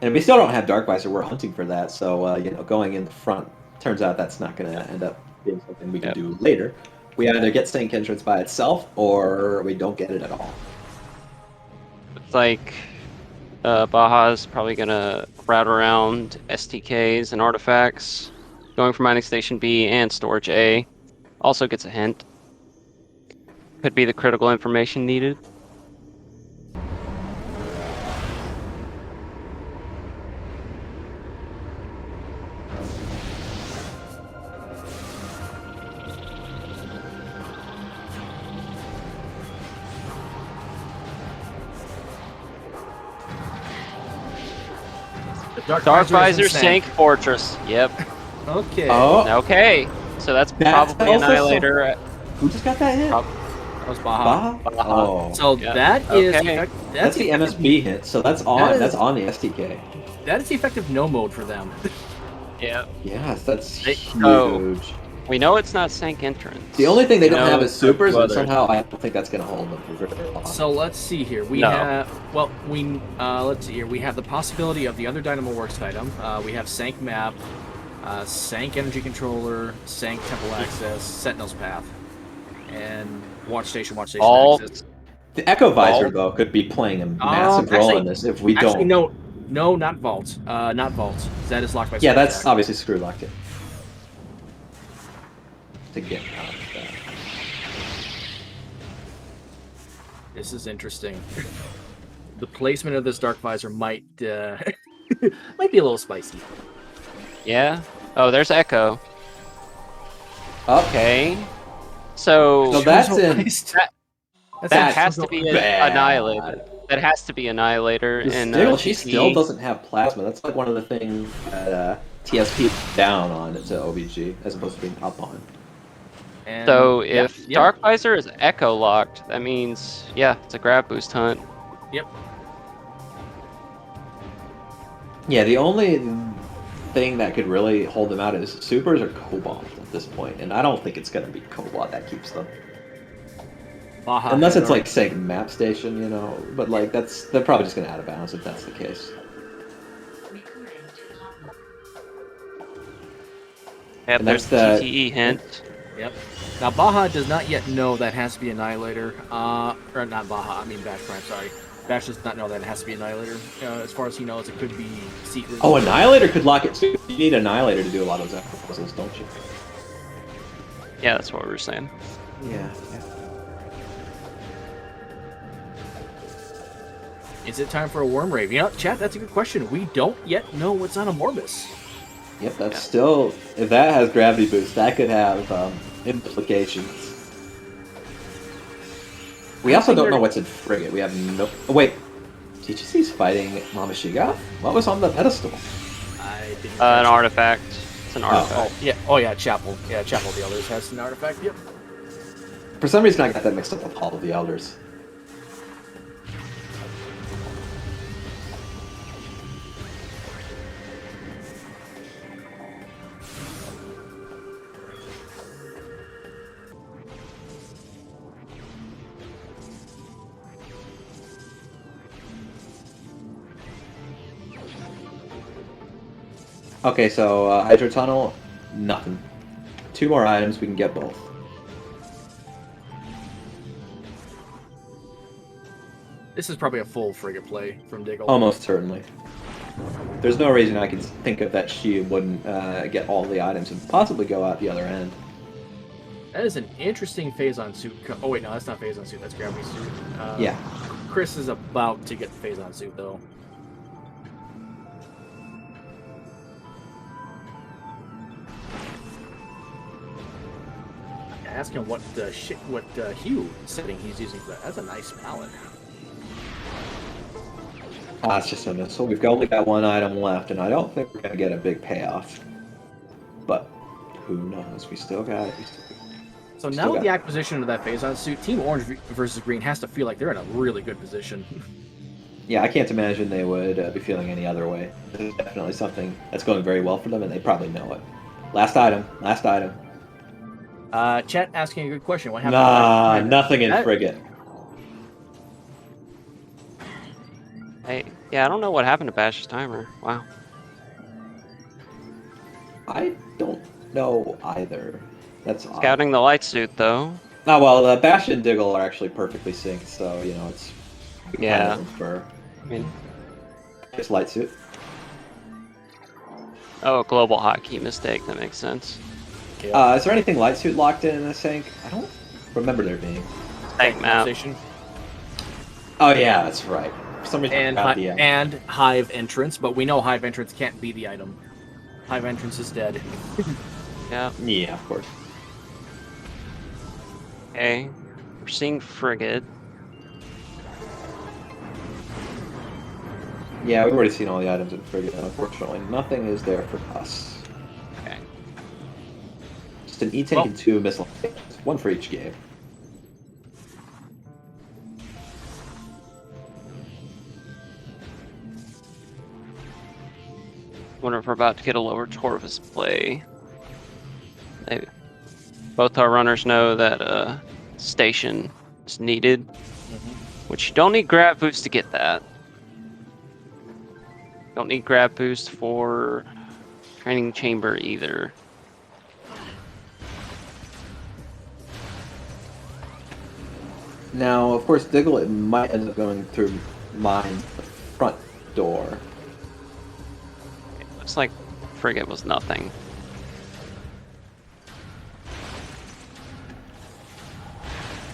and we still don't have Dark Visor. We're hunting for that. So, going in the front, turns out that's not going to end up being something we can do later. We either get Sank entrance by itself or we don't get it at all. It's like Baja's probably gonna route around STKs and artifacts, going for Mining Station B and Storage A. Also gets a hint. Could be the critical information needed. The Dark Visor, is in Sank Fortress. Yep. Okay. Oh, Okay. So that's That's probably also Annihilator. who just got that hit? Prob- That was Baja. Baja? Oh, So Yeah. that is Okay. that's the MSB hit. So that's on. That is- That's on the STK. that is the effective no mode for them. Yeah. Yes, that's They- huge. oh. We know it's not Sank entrance. The only thing they don't No, have is supers, and others. somehow I don't think that's going to hold them for very long. So let's see here. We No. have let's see here. We have the possibility of the other Dynamo Works item. We have Sank Map, Sank Energy Controller, Sank Temple Access, Sentinel's Path, and Watch Station All Access. The Echo Visor, All- though, could be playing a massive role actually- in this if we Actually, don't. no, not Vault. Not Vault. That is locked by. Yeah, Sank that's Attack. obviously screw locked in. To get out of that. This is interesting. The placement of this dark visor might might be a little spicy. Yeah. Oh, there's Echo. Up. Okay. So So that's in. that has to be an bad. Annihilator. That has to be Annihilator. And Still, she TPE. still doesn't have plasma. That's like one of the things that TSP is down on to OBG as opposed to being up on. And, So if yeah. Dark Visor is Echo locked, that means yeah, it's a grab boost hunt. Yep. Yeah, the only thing that could really hold them out is supers or cobalt at this point, and I don't think it's gonna be cobalt that keeps them. Baja Unless had it's like say map station, you know. But like they're probably just gonna out of bounds if that's the case. Yep, And there's that's the TTE hint. Yep. Now Baja does not yet know that has to be Annihilator. Or not Baja. I mean Bash Prime. Sorry. Bash does not know that it has to be Annihilator. As far as he knows, it could be secret. Oh, Annihilator could lock it too. You need Annihilator to do a lot of those puzzles, don't you? Yeah, that's what we were saying. Yeah. Is it time for a worm rave? You know, chat, that's a good question. We don't yet know what's on a Morbus. Yep, that's still... If that has gravity boost, that could have implications. We also don't know what's in Frigate. We have no... Oh, wait. TGC's fighting Mama Shiga? What was on the pedestal? I didn't An artifact. It's an artifact. yeah. Oh, yeah, Chapel. Yeah, Chapel of the Elders has an artifact. Yep. For some reason, I got that mixed up with Hall of the Elders. Okay, so Hydro Tunnel, nothing. 2 more items, we can get both. This is probably a full frigate play from Diggle. Almost certainly. There's no reason I can think of that she wouldn't get all the items and possibly go out the other end. That is an interesting Phazon suit. Oh wait, no, that's not Phazon suit. That's Gravity suit. Yeah. Chris is about to get the Phazon suit though. Ask him what hue setting he's using for that. That's a nice palette. It's just a missile. We've only got 1 item left, and I don't think we're going to get a big payoff. But who knows? We still got it. So now with the acquisition of that Phazon suit, Team Orange versus Green has to feel like they're in a really good position. Yeah, I can't imagine they would be feeling any other way. This is definitely something that's going very well for them, and they probably know it. Last item. Last item. Chet asking a good question. What happened? Nah, nothing in Frigate. Yeah, I don't know what happened to Bash's timer. Wow. I don't know either. That's odd. Scouting the light suit, though. Oh, well, Bash and Diggle are actually perfectly synced, so, you know, it's... Yeah. For I mean... Just light suit. Oh, a global hotkey mistake. That makes sense. Is there anything light suit locked in a sync? I don't remember there being. Tank map. Oh, yeah, that's right. For some reason, and Hive entrance, but we know Hive entrance can't be the item. Hive entrance is dead. Yeah. Yeah, of course. Okay. We're seeing Frigate. Yeah, we've already seen all the items in Frigate, unfortunately. Nothing is there for us. Okay. Just an E-Tank and 2 missile. 1 for each game. Wonder if we're about to get a lower Torvis play. Both our runners know that station is needed, which you don't need grab boost to get that. Don't need grab boost for training chamber either. Now, of course, Diggle it might end up going through mine the front door. It looks like Frigate was nothing.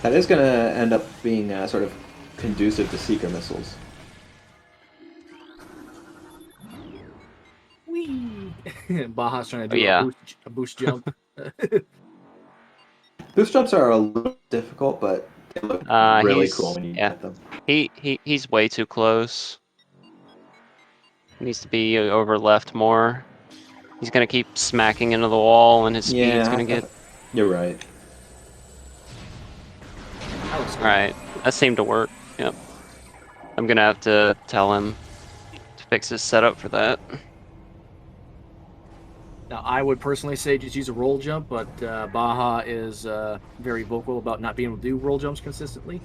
That is going to end up being sort of conducive to Seeker missiles. Whee! Baja's trying to do yeah. a boost jump. Boost jumps are a little difficult, but they look really cool when you get them. He's way too close. He needs to be over left more. He's gonna keep smacking into the wall, and his speed's gonna get. You're right. That looks good. Alright, that seemed to work. Yep. I'm gonna have to tell him to fix his setup for that. Now, I would personally say just use a roll jump, but Baja is very vocal about not being able to do roll jumps consistently.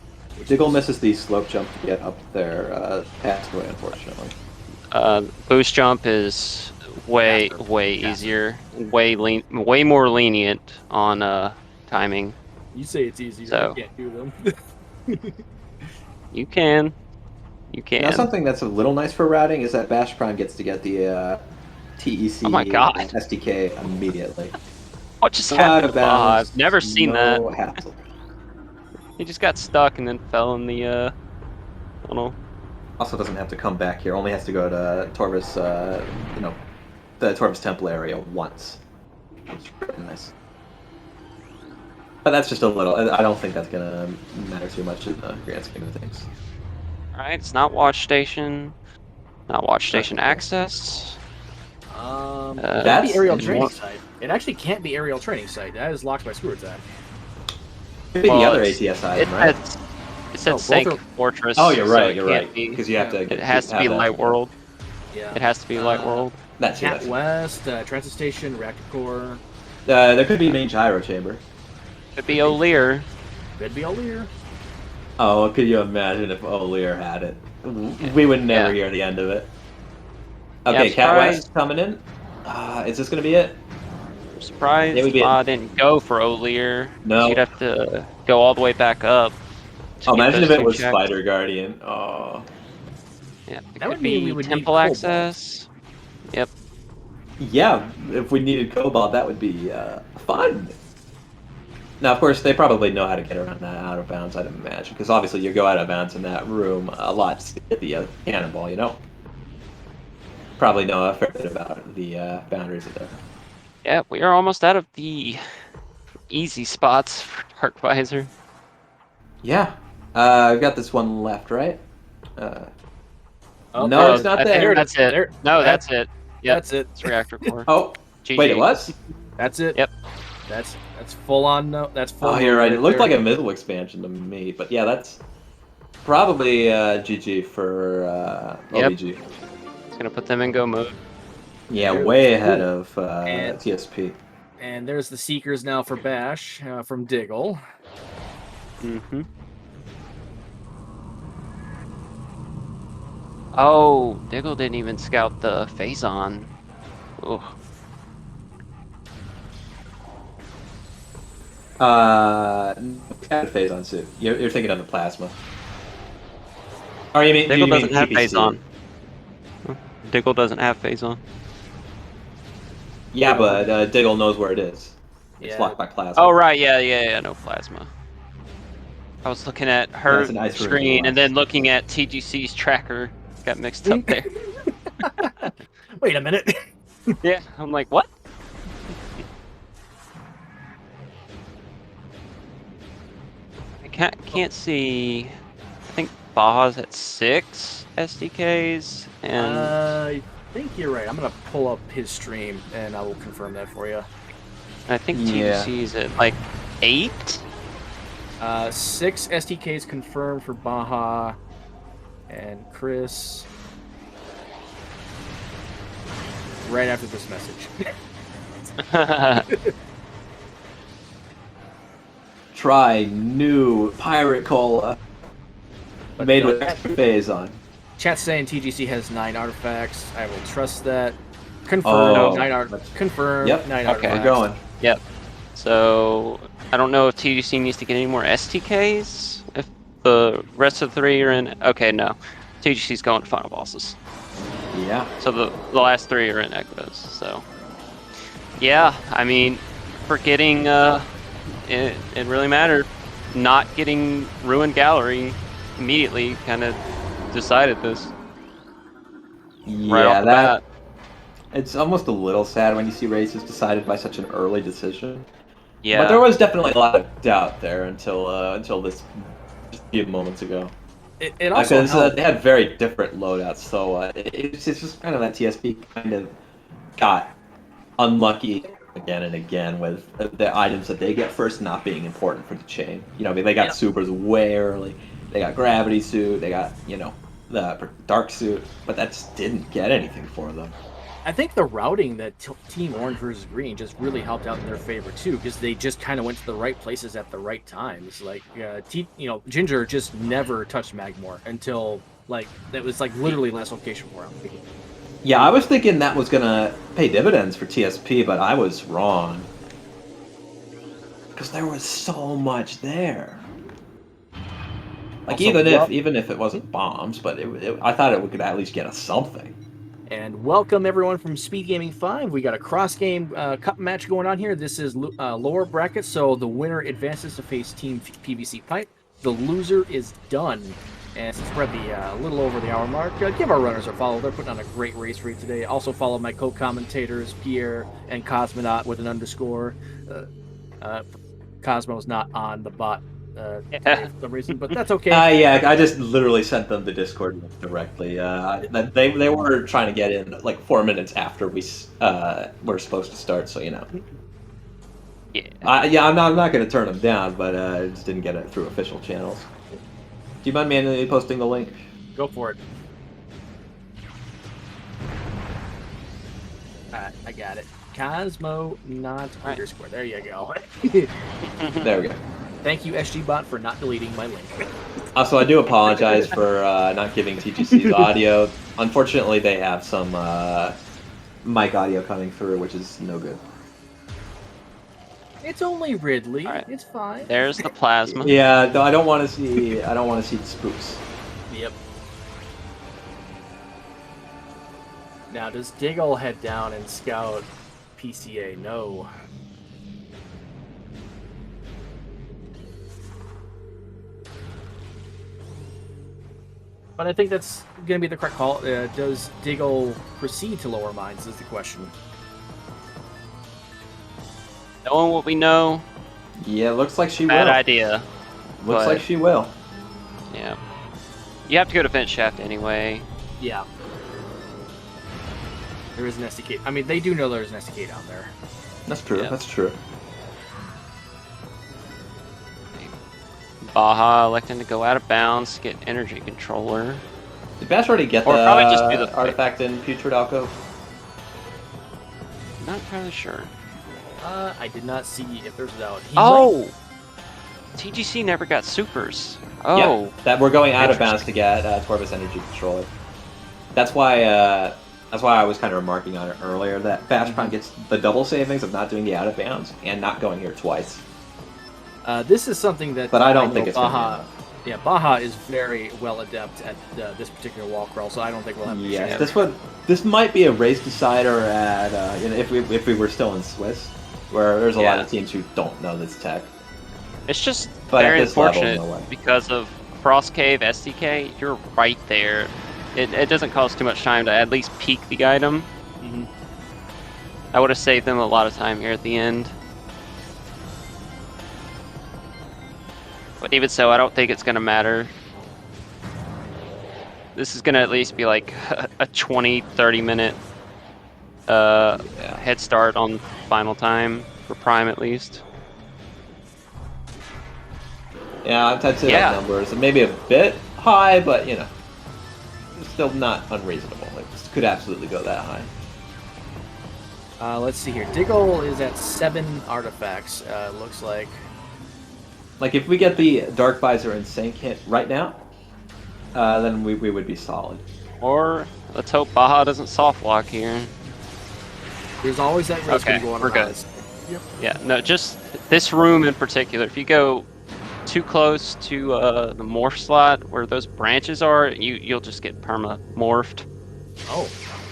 Diggle misses the slope jump to get up there pathway, unfortunately. Boost jump is way easier, way more lenient on timing. You say it's easy, So. you can't do them. You can. Now, something that's a little nice for routing is that Bash Prime gets to get the TEC Oh my God. SDK immediately. What just Out happened of to Baja? bounds, I've never seen that. no hassle. He just got stuck and then fell in the tunnel. Also doesn't have to come back here. Only has to go to Torvis, the Torvis Temple area once. It's pretty nice. But that's just a little. I don't think that's gonna matter too much in the grand scheme of things. Alright, it's not watch station. Not watch station access. It That's can't be aerial training interesting. site. It actually can't be aerial training site. That is locked by Seward's Act. Could be the Well, other it's- ATS item, right? It said No, both Sank are- Fortress. Oh, you're so right. it You're can't right. be- Because you have to. It has to be have that. Light World. Yeah. It has to be Light World. That's it. Cat That's it. West, Transit Station, Reactor Core. There could be main gyro chamber. Could be O'Lear. Could be O'Lear. Oh, could you imagine if O'Lear had it? We would never Yeah. hear the end of it. Yeah, Okay, I'm Cat surprised. West coming in. Is this gonna be it? I'm surprised It would be Spa didn't go for O'Lear. No. You'd have to go all the way back up. to Oh, get imagine those if it two was checked. Spider Guardian. Oh. Yeah, it That could would mean be we would need temple Cobalt. access. Yep. Yeah, if we needed Cobalt, that would be fun. Now, of course, they probably know how to get around that out of bounds, I'd imagine, because obviously you go out of bounds in that room a lot to get the cannonball, you know? Probably know a fair bit about the boundaries of there. Yeah, we are almost out of the easy spots for Dark Visor. Yeah. I've got this one left, right? Oh, No, it's not I think there. that's it. There. No, that's it. Yep, That's it. it's reactor core. Oh, wait, it GG. was? That's it. Yep. That's full on. No, that's full. Oh, you're right. It looked there. like a middle expansion to me, but yeah, that's probably GG for Yep. OBG. It's gonna put them in go mode. Yeah, Dude, way ahead cool. of And- TSP. And there's the Seekers now for Bash from Diggle. Mm-hmm. Oh, Diggle didn't even scout the Phazon. Ugh. Had a phase on suit. You're thinking of the plasma. Or you mean Diggle you mean doesn't have TPC. Phazon. Diggle doesn't have Phazon. Yeah, but Diggle knows where it is. It's Yeah. locked by plasma. Oh right, yeah, no plasma. I was looking at her it's an ice room screen and nuance. then looking at TGC's tracker. Got mixed up there. Wait a minute. Yeah, I'm like, what? I can't see. I think Baja's at 6 SDKs, and I think you're right. I'm gonna pull up his stream and I will confirm that for you. I think Yeah. TGC's at like 8. 6 STKs confirmed for Baja and Chris. Right after this message. Try new pirate cola But, made uh, with extra phase on. Chat's saying TGC has 9 artifacts. I will trust that. Confirmed. Oh, 9 that's- confirmed. Yep. 9 Okay. artifacts. We're going. Yep. So I don't know if TGC needs to get any more STKs. If the rest of the 3 are in, okay, no, TGC's going to final bosses. Yeah. So the last 3 are in Echoes. So yeah, I mean, for getting it really mattered. Not getting Ruined Gallery immediately kind of decided this Yeah, right off the bat. it's almost a little sad when you see races decided by such an early decision. But there Yeah, was definitely a lot of doubt there until this just a few moments ago. It also Because helped. they had very different loadouts, so it's just kind of that TSP kind of got unlucky again and again with the items that they get first not being important for the chain. You know, I mean, they got Yep. supers way early, they got gravity suit, they got the dark suit, but that just didn't get anything for them. I think the routing that Team Orange versus Green just really helped out in their favor too, because they just kind of went to the right places at the right times. Like, Ginger just never touched Magmore until like that was like literally last location for him. Yeah, I was thinking that was gonna pay dividends for TSP, but I was wrong. Because there was so much there. Like Also, even if it wasn't bombs, but I thought it could at least get us something. And welcome everyone from SpeedGaming 5. We got a cross-game cup match going on here. This is lower bracket, so the winner advances to face Team PVC Pipe. The loser is done. And since we're at the a little over the hour mark, give our runners a follow. They're putting on a great race for you today. Also follow my co-commentators, Pierre and Cosmonaut with an underscore. Cosmo's not on the bot today for some reason, but that's okay. Yeah, I just literally sent them the Discord link directly. They were trying to get in like 4 minutes after we were supposed to start, so you know. yeah. I'm not going to turn them down, but I just didn't get it through official channels. Do you mind manually posting the link? Go for it. Alright, I got it. Cosmo not underscore. There you go. There we go. Thank you, SGBot, for not deleting my link. Also, I do apologize for not giving TGC's audio. Unfortunately, they have some mic audio coming through, which is no good. It's only Ridley. Alright. It's fine. There's the plasma. Yeah, though I don't want to see the spooks. Yep. Now, does Diggle head down and scout PCA? No. But I think that's going to be the correct call. Does Diggle proceed to lower mines is the question. Knowing what we know, Yeah, looks like she bad will. idea. Looks but- like she will. Yeah. You have to go to vent shaft anyway. Yeah. There is an SDK. I mean, they do know there's an SDK down there. That's true. Yeah. That's true. Baja electing to go out of bounds, get energy controller. Did Bash already get Or the probably just do the fight. artifact in Putrid Alcove? Not entirely sure. I did not see if there's a doubt. Oh! TGC never got supers. Oh. Yeah, that we're going out of bounds to get Torvis Energy Controller. That's why I was kind of remarking on it earlier that Bash Prime gets the double savings of not doing the out of bounds and not going here twice. This is something that. But I don't know think it's gonna be Baja. enough. Yeah, Baja is very well adept at this particular wall crawl, so I don't think we'll have. Yes, this might be a race decider at if we were still in Swiss, where there's a lot of teams who don't know this tech. It's just But at very this level, unfortunate no way. because of Frost Cave SDK, you're right there. It doesn't cost too much time to at least peek the item. Mhm. I would have saved them a lot of time here at the end. But even so, I don't think it's going to matter. This is going to at least be like a 20-30 minute head start on final time for Prime at least. Yeah, I'd say that number is maybe a bit high, but you know, it's still not unreasonable. It could absolutely go that high. Let's see here. Diggle is at 7 artifacts. Looks like. Like if we get the Dark Visor and Sync hit right now, then we would be solid. Or let's hope Baja doesn't soft lock here. There's always that risk when you go on a we're good. rise. Yep. Yeah, no, just this room in particular. If you go too close to the morph slot where those branches are, you'll just get perma morphed. Oh.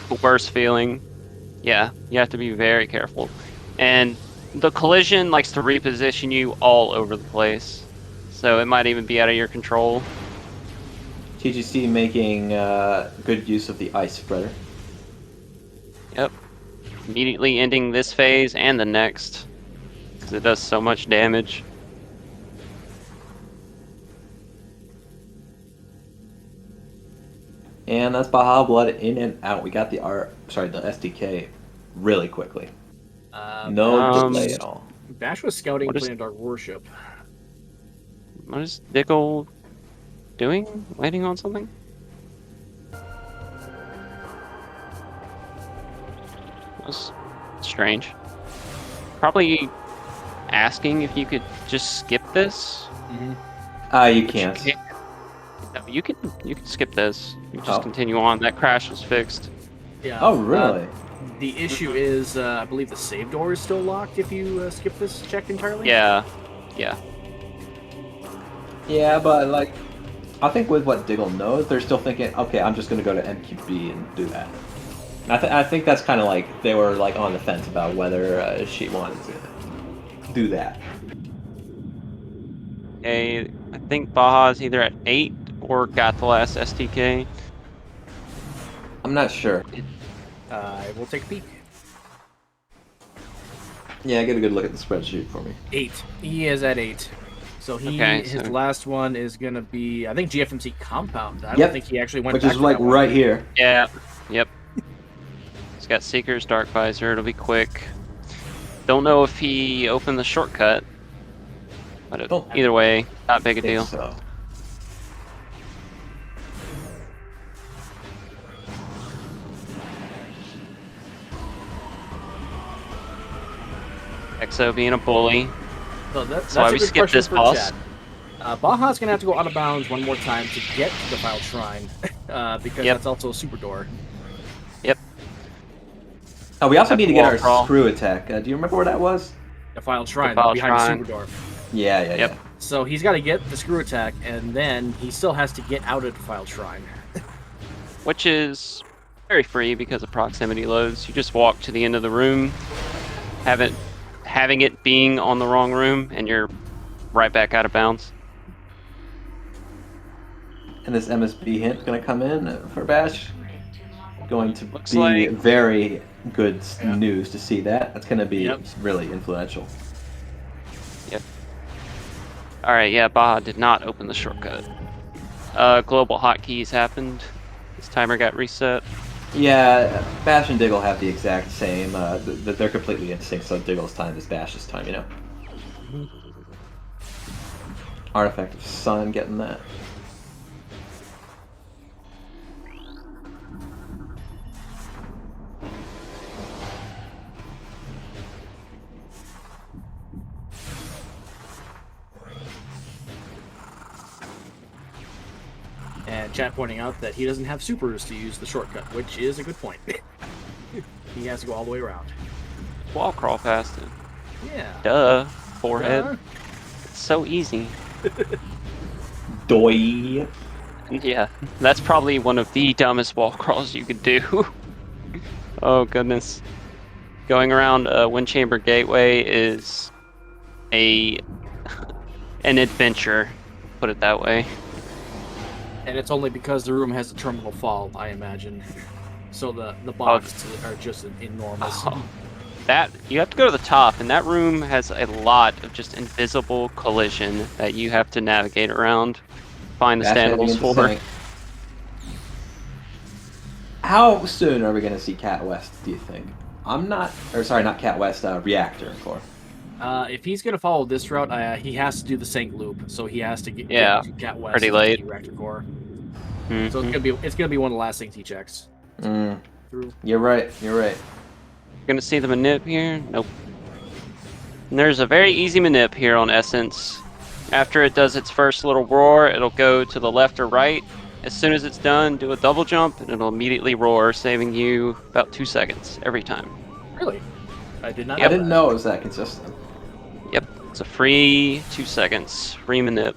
The worst feeling. Yeah, you have to be very careful. And the collision likes to reposition you all over the place. So it might even be out of your control. TGC making good use of the ice spreader. Yep. Immediately ending this phase and the next, because it does so much damage. And that's Baja Blood in and out. We got the SDK really quickly. No delay at all. Bash was scouting What is- Planet Dark Worship. What is Diggle doing? Waiting on something? That's strange. Probably asking if you could just skip this. You can't. No, you can skip this. You just continue on. That crash was fixed. Yeah. Oh, really? The issue is, I believe the save door is still locked if you skip this check entirely. Yeah. Yeah, but like, I think with what Diggle knows, they're still thinking, okay, I'm just gonna go to MQB and do that. I think that's kind of like they were like on the fence about whether she wanted to do that. I think Baja's either at 8 or got the last STK. I'm not sure. We'll take a peek. Yeah, get a good look at the spreadsheet for me. 8. He is at 8. So his last one is gonna be, I think, GFMC Compound. I don't think he actually went. Which back is to like that one. right here. Yeah. Yep. He's got Seeker's Dark Visor. It'll be quick. Don't know if he opened the shortcut, but either way, not big a deal. So. EXO being a bully. So that's why a we good skipped question this for boss. chat. Baja's gonna have to go out of bounds one more time to get to the Defiled Shrine, because that's also a super door. Yep. Oh, we also need to get our crawl. screw attack. Do you remember where that was? Defiled Shrine Defiled behind Shrine. the super door. Yeah. So he's got to get the screw attack, and then he still has to get out of Defiled Shrine. Which is very free because of proximity loads. You just walk to the end of the room, having it being on the wrong room, and you're right back out of bounds. And this MSB hint going to come in for Bash. Going to Looks be like- very good news to see that. That's going to be really influential. Yep. Alright, yeah, Baja did not open the shortcut. Global hotkeys happened. His timer got reset. Yeah, Bash and Diggle have the exact same. They're completely in sync, so Diggle's time is Bash's time, you know? Artifact of Sun getting that. And chat pointing out that he doesn't have supers to use the shortcut, which is a good point. He has to go all the way around. Wall crawl past it. Yeah. Duh. Forehead. Duh. It's so easy. Doi. Yeah, that's probably one of the dumbest wall crawls you could do. Oh goodness. Going around Wind Chamber Gateway is an adventure, put it that way. And it's only because the room has a terminal fall, I imagine. So the boxes are just enormous. That you have to go to the top, and that room has a lot of just invisible collision that you have to navigate around, find the Bash heading standables into for. sync. How soon are we going to see Cat West, do you think? Not Cat West, Reactor Core. If he's going to follow this route, he has to do the Sync loop, so he has to get to Cat West pretty to late. the Reactor Core. Mm-hmm. So it's gonna be one of the last things he checks. Through. You're right. Gonna see the manip here? Nope. And there's a very easy manip here on Essence. After it does its first little roar, it'll go to the left or right. As soon as it's done, do a double jump, and it'll immediately roar, saving you about 2 seconds every time. Really? I did not. I didn't know it was that consistent. Yep, it's a free 2 seconds, free manip.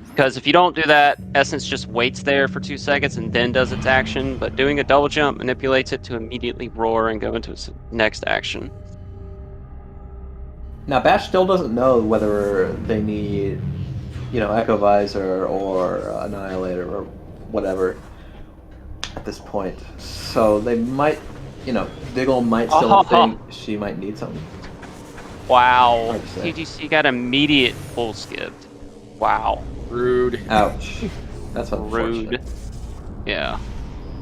Because if you don't do that, Essence just waits there for 2 seconds and then does its action, but doing a double jump manipulates it to immediately roar and go into its next action. Now, Bash still doesn't know whether they need Echo Visor or Annihilator or whatever at this point. So they might, Diggle might still think she might need something. Wow. Hard to say. TGC got immediate full skipped. Wow. Rude. Ouch. That's unfortunate. Rude. Yeah.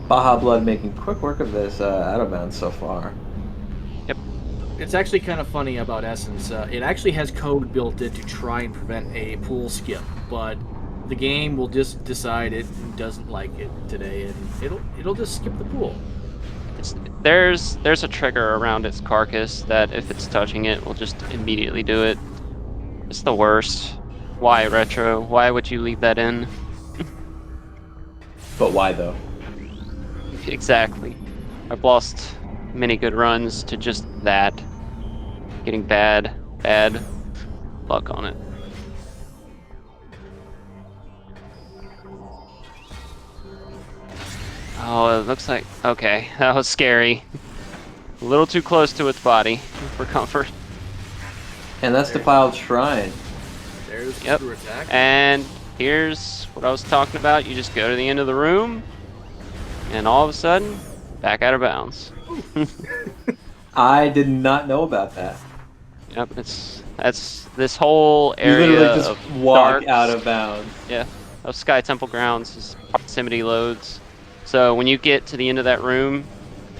Baja Blood making quick work of this out of bounds so far. Yep. It's actually kind of funny about Essence. It actually has code built in to try and prevent a pool skip, but the game will just decide it doesn't like it today, and it'll just skip the pool. There's a trigger around its carcass that if it's touching it, will just immediately do it. It's the worst. Why, Retro? Why would you leave that in? But why though? Exactly. I've lost many good runs to just that. Getting bad luck on it. Oh, it looks like... Okay, that was scary. A little too close to its body for comfort. And that's Defiled Shrine. There's the Yep. screw attack. And here's what I was talking about. You just go to the end of the room, and all of a sudden, back out of bounds. I did not know about that. Yep, that's this whole You area literally just of walk dark, out of bounds. yeah, of Sky Temple grounds is proximity loads. So when you get to the end of that room,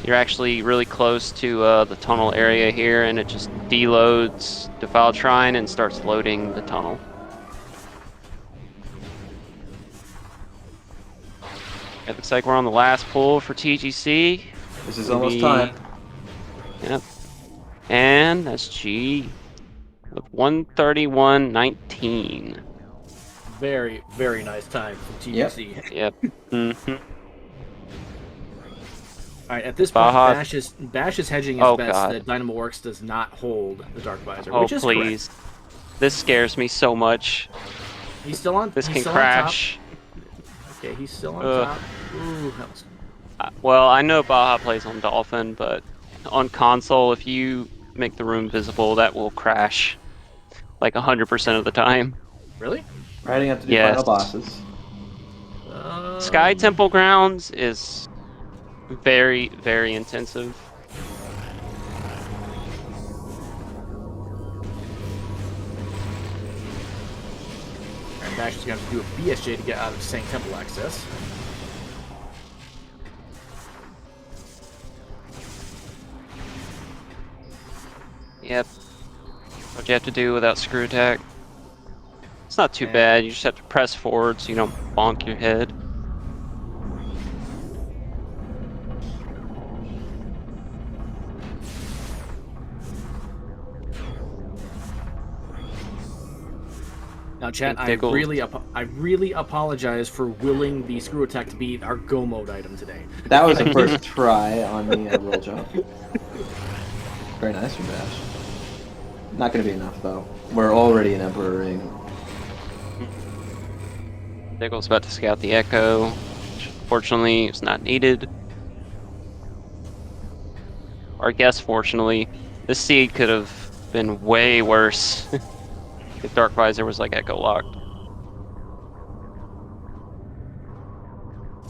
you're actually really close to the tunnel area here, and it just deloads Defiled Shrine and starts loading the tunnel. It looks like we're on the last pull for TGC. This is almost time. Yep. And that's G with 131.19. Very, very nice time from TGC. Yep. Mm-hmm. All right, at this point, Baja. Bash is hedging his Oh, bets God. that Dynamo Works does not hold the Dark Visor, Oh, which is please. correct. This scares me so much. He's still on. This he's can still crash. On top. Okay, he's still on Ugh. top. Ooh, that was... Well, I know Baja plays on Dolphin, but on console, if you make the room visible, that will crash like 100% of the time. Really? Riding up to do Yes. final bosses. Sky Temple Grounds is very, very intensive. And Bash is going to do a BSJ to get out of Saint Temple access. Yep. What you have to do without screw attack. It's not too Yeah. bad. You just have to press forward so you don't bonk your head. Now, chat, I Diggle. really apologize for willing the screw attack to be our go mode item today. That was the first try on the roll jump. Very nice from Bash. Not going to be enough, though. We're already in Emperor Ring. Diggle's about to scout the Echo, which fortunately is not needed. Or I guess fortunately, this seed could have been way worse if Dark Visor was like Echo locked.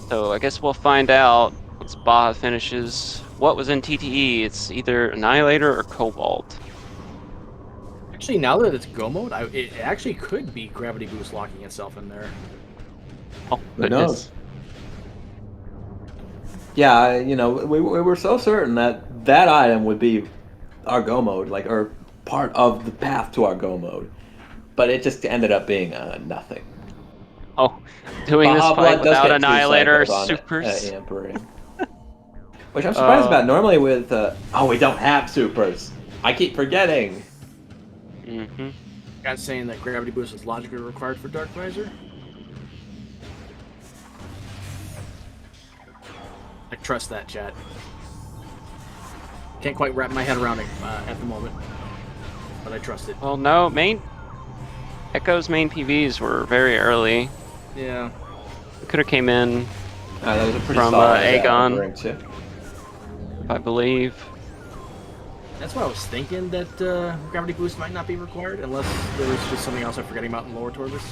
So I guess we'll find out once Baja finishes what was in TTE. It's either Annihilator or Cobalt. Actually, now that it's go mode, it actually could be Gravity Boost locking itself in there. Oh, Who goodness. knows? Yeah, we were so certain that that item would be our go mode, or part of the path to our go mode. But it just ended up being nothing. Oh, doing this Baja fight Blood does without get two Annihilator cycles on supers. Emperor. Which I'm surprised about. Normally with... we don't have supers. I keep forgetting. Mm-hmm. Guys saying that Gravity Boost is logically required for Dark Visor? I trust that, chat. Can't quite wrap my head around it at the moment, but I trust it. Well, no, Echo's main PVs were very early. Yeah. Could have came in, That was a pretty From, solid Aegon. Emperor too. I believe. That's why I was thinking that gravity boost might not be required, unless there was just something else I'm forgetting about in lower Torvis.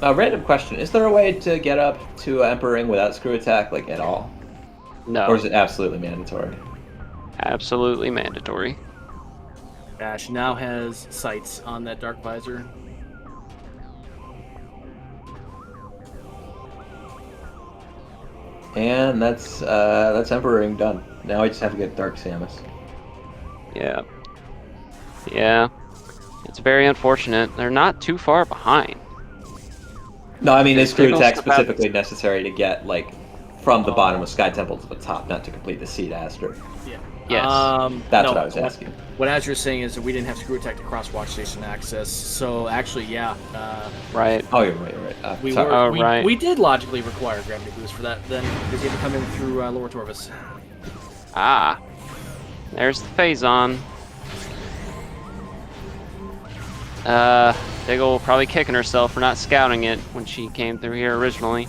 Random question: is there a way to get up to Emperor Ring without screw attack, like at all, No, or is it absolutely mandatory? absolutely mandatory. Ash now has sights on that dark visor. And that's Emperor Ring done. Now I just have to get Dark Samus. Yeah. Yeah. It's very unfortunate. They're not too far behind. No, I mean, is screw Diggle's attack about- specifically necessary to get like from the bottom of Sky Temple to the top, not to complete the seed Aster? Yeah. Yes. That's no, what I was asking. What Azure is saying is that we didn't have screw attack to cross watch station access. So actually, yeah, Right. Oh, you're right. You're right. we sorry. were Oh, we, right. we did logically require gravity boost for that then, because you had to come in through lower Torvis. Ah. There's the Phazon. Diggle probably kicking herself for not scouting it when she came through here originally.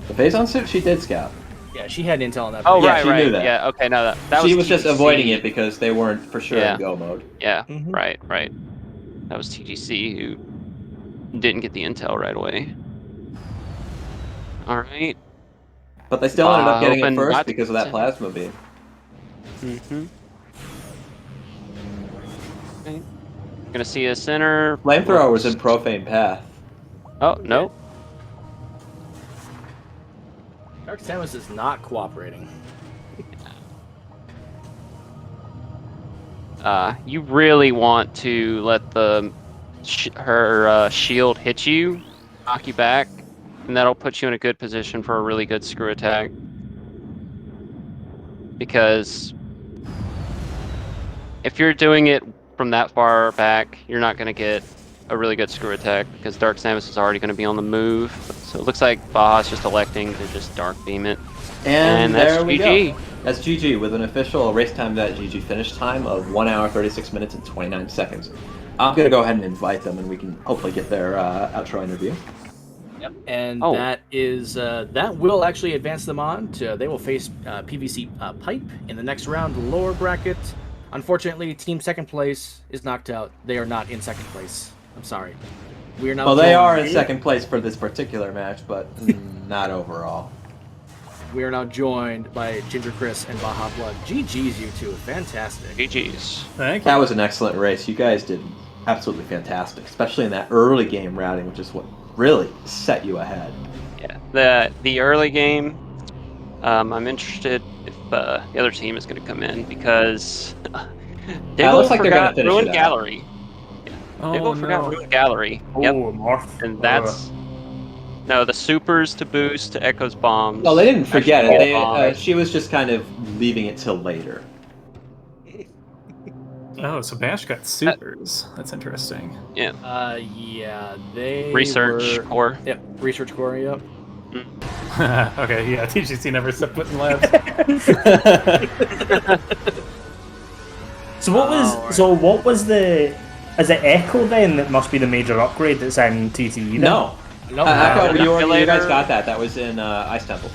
The Phazon suit, she did scout. Yeah, she had intel on that. Oh, Yeah, right, she right. knew that. Yeah, okay, no, that She was was just TGC. avoiding it because they weren't for sure Yeah. in go mode. Yeah, Mhm. right. That was TGC who didn't get the intel right away. Alright. But they still ended up getting it Hoping first not to because of that get- plasma beam. Mm-hmm. Okay. Gonna see a center. Flamethrower was in Profane Path. Oh, no. Dark Samus is not cooperating. You really want to let the her shield hit you, knock you back, and that'll put you in a good position for a really good screw attack. Because if you're doing it from that far back, you're not going to get a really good screw attack because Dark Samus is already going to be on the move. So it looks like Baja's just electing to just Dark Beam it. And that's there we GG. go. That's GG with an official race.GG finish time of 1 hour, 36 minutes, and 29 seconds. I'm going to go ahead and invite them, and we can hopefully get their outro interview. Yep. And Oh. that is that will actually advance them on to. They will face PVC Pipe in the next round, lower bracket. Unfortunately, team second place is knocked out. They are not in second place. I'm sorry. We are now. Well, they are in joined- second place for this particular match, but not overall. We are now joined by Ginger Chris and Baja Blood. GG's, you two. Fantastic. GG's. Thank you. That was an excellent race. You guys did absolutely fantastic, especially in that early game routing, which is what really set you ahead. Yeah, the early game, I'm interested if the other team is going to come in because Diggle looks like they're gonna forgot finish Ruined it out. Gallery. Oh, Diggle forgot no. Ruined Gallery. Yep, Oh, Morph. and that's no the supers to boost to Echo's bombs. No, they didn't forget it. Actually, They, bomb. she was just kind of leaving it till later. Oh, so Bash got supers. That's interesting. Yeah, Yeah, they research were... core. Yep, research core. Yep. Okay, yeah, TGC never stepped foot in labs. So what was Alright. what was the? Is it Echo then that must be the major upgrade that's in TTE? Then? No. No, Echo, you guys Annihilator. got that. That was in Ice Temple.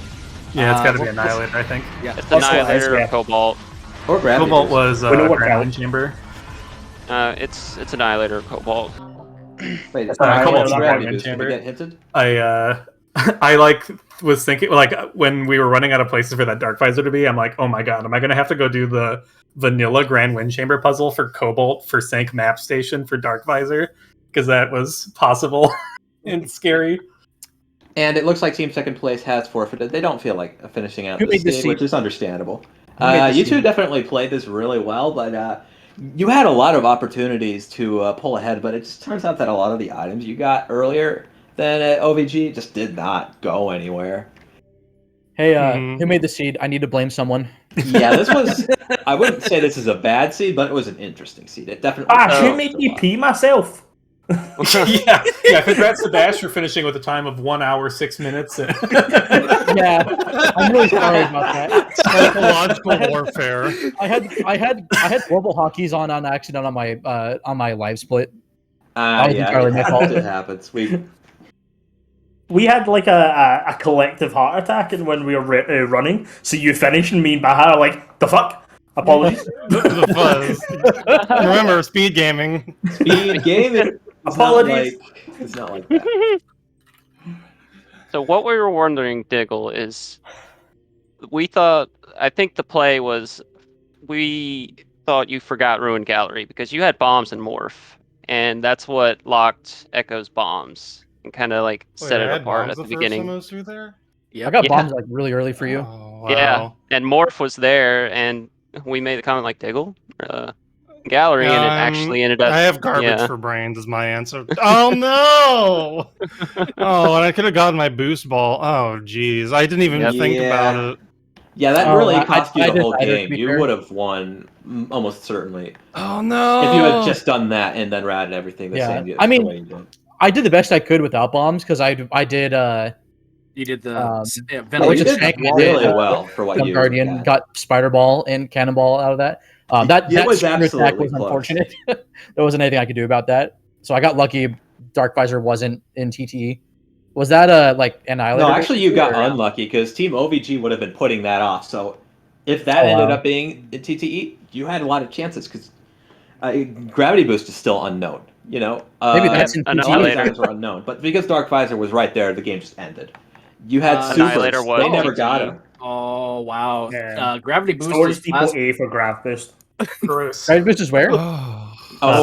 Yeah, it's got to be what- Annihilator, I think. yeah. It's That's what it is, Annihilator yeah. or Cobalt. Or Gravity Cobalt Boost. was We know what Grand counts. Chamber. It's Annihilator or Cobalt. Wait, That's Cobalt's Cobalt's Gravity Diamond Boost. Did we Chamber. get hinted? I like was thinking like when we were running out of places for that Dark Visor to be, I'm like, oh my god, am I gonna have to go do the vanilla Grand Wind Chamber puzzle for Cobalt for Sync Map Station for Dark Visor? Because that was possible and scary. And it looks like Team Second Place has forfeited. They don't feel like finishing out Who this made the seed, seed? which is understandable. Who made the You two seed? definitely played this really well, but you had a lot of opportunities to pull ahead, but it just turns out that a lot of the items you got earlier than at OVG just did not go anywhere. Hey, Mhm. who made the seed? I need to blame someone. Yeah, this was... I wouldn't say this is a bad seed, but it was an interesting seed. It definitely... Ah, who Oh, made me pee myself? yeah. Congrats to Bash for finishing with a time of 1 hour 6 minutes. Yeah, I'm really sorry about that. Psychological warfare. I had global hockeys on accident on my live split. That was yeah, entirely my fault. it happens. we had like a collective heart attack when we were running. So you finished, and me and Baha are like, the fuck? Apologies. The fuzz. Remember, speed gaming. Speed gaming. Apologies. It's not like that. So what we were wondering, Diggle, is I think the play was we thought you forgot Ruined Gallery because you had bombs and morph, and that's what locked Echo's bombs and kind of like set Wait, I it had apart bombs at the first beginning. time I was through there? Yep. I got Yeah. bombs like really early for you. Oh, wow. Yeah, and morph was there, and we made the comment like Diggle, Gallery, and it actually ended up. I have garbage yeah. for brains is my answer. Oh no! Oh, and I could have gotten my boost ball. Oh jeez, I didn't even Yep. think about it. Yeah, that Oh, really I- cost you I the whole decided, to game. be You fair. would have won almost certainly Oh no! if you had just done that and then routed everything the Yeah, same. I mean, the way you did. I did the best I could without bombs because I did You did the Um, Yeah, you ventilation. did tank really did, well for what Sun you Guardian, had. got Spider Ball and Cannonball out of that. That It was screw attack absolutely was close. unfortunate. There wasn't anything I could do about that. So I got lucky. Dark Visor wasn't in TTE. Was that like Annihilator? No, actually, you got or- unlucky because Team OVG would have been putting that off. So if that Oh, ended wow. up being in TTE, you had a lot of chances because Gravity Boost is still unknown. You know, Maybe that's in An a lot of TTE. Annihilator. things were unknown, but because Dark Visor was right there, the game just ended. You had Annihilator supers; was they never TTE. got him. Oh wow! Yeah. Gravity boost Storage was Depot last. A for Grav Boost. Gross. Red Boost is where? Oh,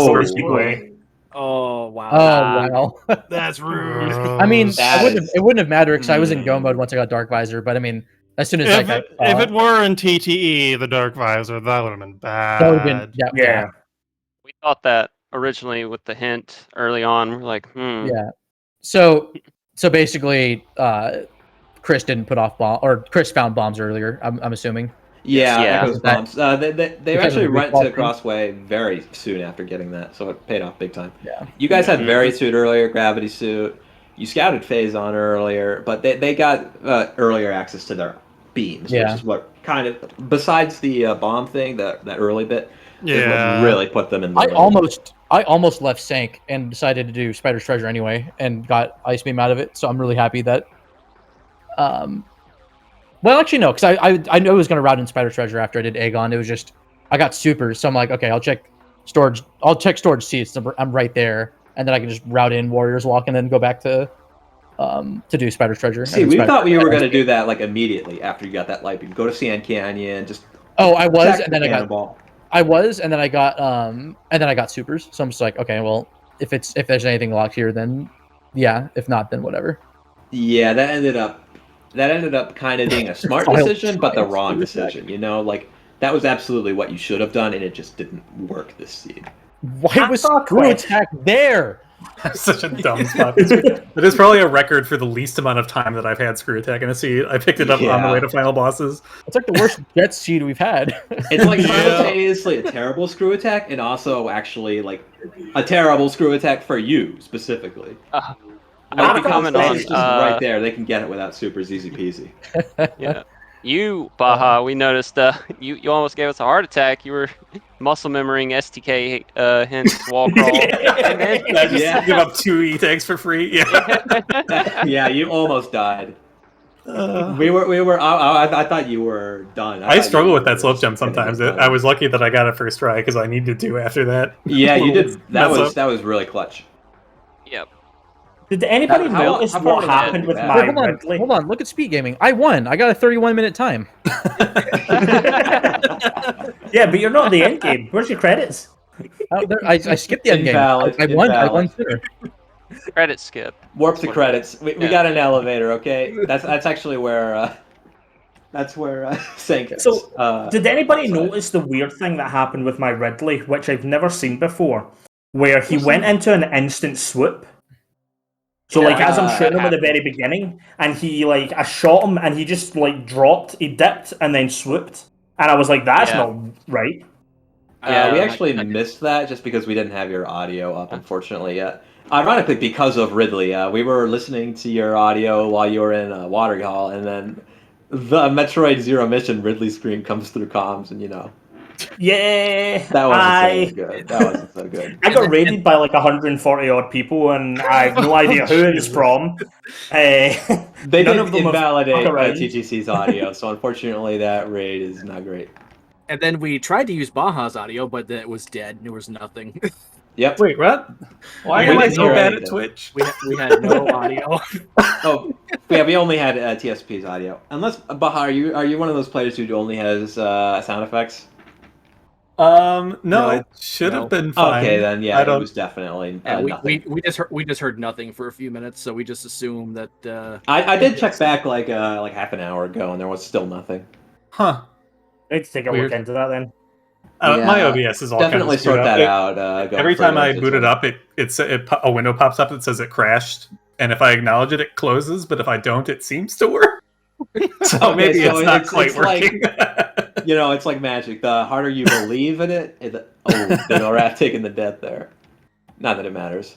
Storage Depot A. Oh wow! Oh wow. that's rude. I mean, That it wouldn't have mattered because I was in Hmm. Go mode once I got Dark Visor. But I mean, as soon as If I it, if it were in TTE, the Dark Visor, that would have been bad. that would have been Yeah. We thought that originally with the hint early on. We're like, yeah. So basically, Chris didn't put off bomb, or Chris found bombs earlier. I'm assuming. Yeah, Yeah. Echo's bombs. They Because actually of the went to recall thing. Crossway very soon after getting that, so it paid off big time. Yeah. You guys had Mhm. Very Suit earlier, Gravity Suit. You scouted Phazon earlier, but they got earlier access to their beams, Yeah. which is what kind of, besides the bomb thing, that early bit, is Yeah. what really put them in the I lead. almost left Sank and decided to do Spider's Treasure anyway, and got Ice Beam out of it. So I'm really happy that. Well, actually, no, because I knew I was going to route in Spider Treasure after I did Aegon. It was just I got supers, so I'm like, okay, I'll check storage. I'll check storage seats. I'm right there, and then I can just route in Warriors Walk and then go back to do Spider Treasure. See, and we then thought we Spider- were going to do that like immediately after you got that light beam. Go to Sand Canyon, just Oh, I was, check and the then I got cannonball. I got supers. So I'm just like, okay, well, if there's anything locked here, then yeah. If not, then whatever. Yeah, that ended up kind of being a smart File- decision, but the file wrong screw decision. You know, like that was absolutely what you should have done, and it just didn't work this seed. Why was Screw Attack there? That's such a dumb spot. It is probably a record for the least amount of time that I've had Screw Attack in a seed. I picked it up on the Yeah. way to final bosses. It's like the worst Jet seed we've had. It's like Yeah. simultaneously a terrible screw attack, and also actually like a terrible screw attack for you specifically. I Like, want to because comment it's on just right there; they can get it without supers, easy peasy. yeah. You, Baha, we noticed you almost gave us a heart attack. You were muscle memorying STK hints, wall crawl. Yeah. Give up 2 E-tags for free. Yeah. Yeah, you almost died. We were. I thought you were done. I thought struggle you with that were slope jump gonna sometimes. get done. I was lucky that I got it first try because I needed to after that. Yeah, you Little did. That mess up. was really clutch. Yep. Did anybody How- notice how far what did that happened do with that? my Wait, Ridley? hold on. Look at Speed Gaming. I won. I got a 31-minute time. Yeah, but you're not in the end game. Where's your credits? I skipped the end game. Invalid, I won. I won invalid. sooner. Credit skip. Warp to credits. We Yeah. got an elevator. Okay, that's actually where Sank is. So, did anybody outside. notice the weird thing that happened with my Ridley, which I've never seen before, where he went into an instant swoop? So, like, as I'm shooting him at the very beginning, and he, like, I shot him, and he just, like, dropped, he dipped, and then swooped. And I was like, that's Yeah. not right. Yeah, we Yeah, actually I- missed that just because we didn't have your audio up, unfortunately, yet. Ironically, because of Ridley, we were listening to your audio while you were in Waterhall, and then the Metroid Zero Mission Ridley screen comes through comms, and Yeah, That wasn't so good. That wasn't so good. I got raided by like 140 odd people, and I have no idea who it is from. They None did of them have invalidate stuck around. TGC's audio, so unfortunately that raid is not great. And then we tried to use Baja's audio, but then it was dead. There was nothing. Yep. Wait, what? Why We am I didn't so hear bad anything. at Twitch? we had no audio. Oh, yeah, we only had TSP's audio. Unless Baha, are you one of those players who only has sound effects? No, it should No. have been fine. Okay, then yeah, I it don't. was definitely Yeah, nothing. we just heard nothing for a few minutes, so we just assumed that. I did check back like half an hour ago, and there was still nothing. Huh. I need to take a Weird. look into that then. My Yeah, OBS is all definitely kind of screwed sort up. that out. Going Every time further I into boot it Twitch. up, a window pops up that says it crashed, and if I acknowledge it, it closes. But if I don't, it seems to work. So Okay, maybe so it's not it's quite like- working. It's like magic. The harder you believe in it, Rat taking the death there. Not that it matters.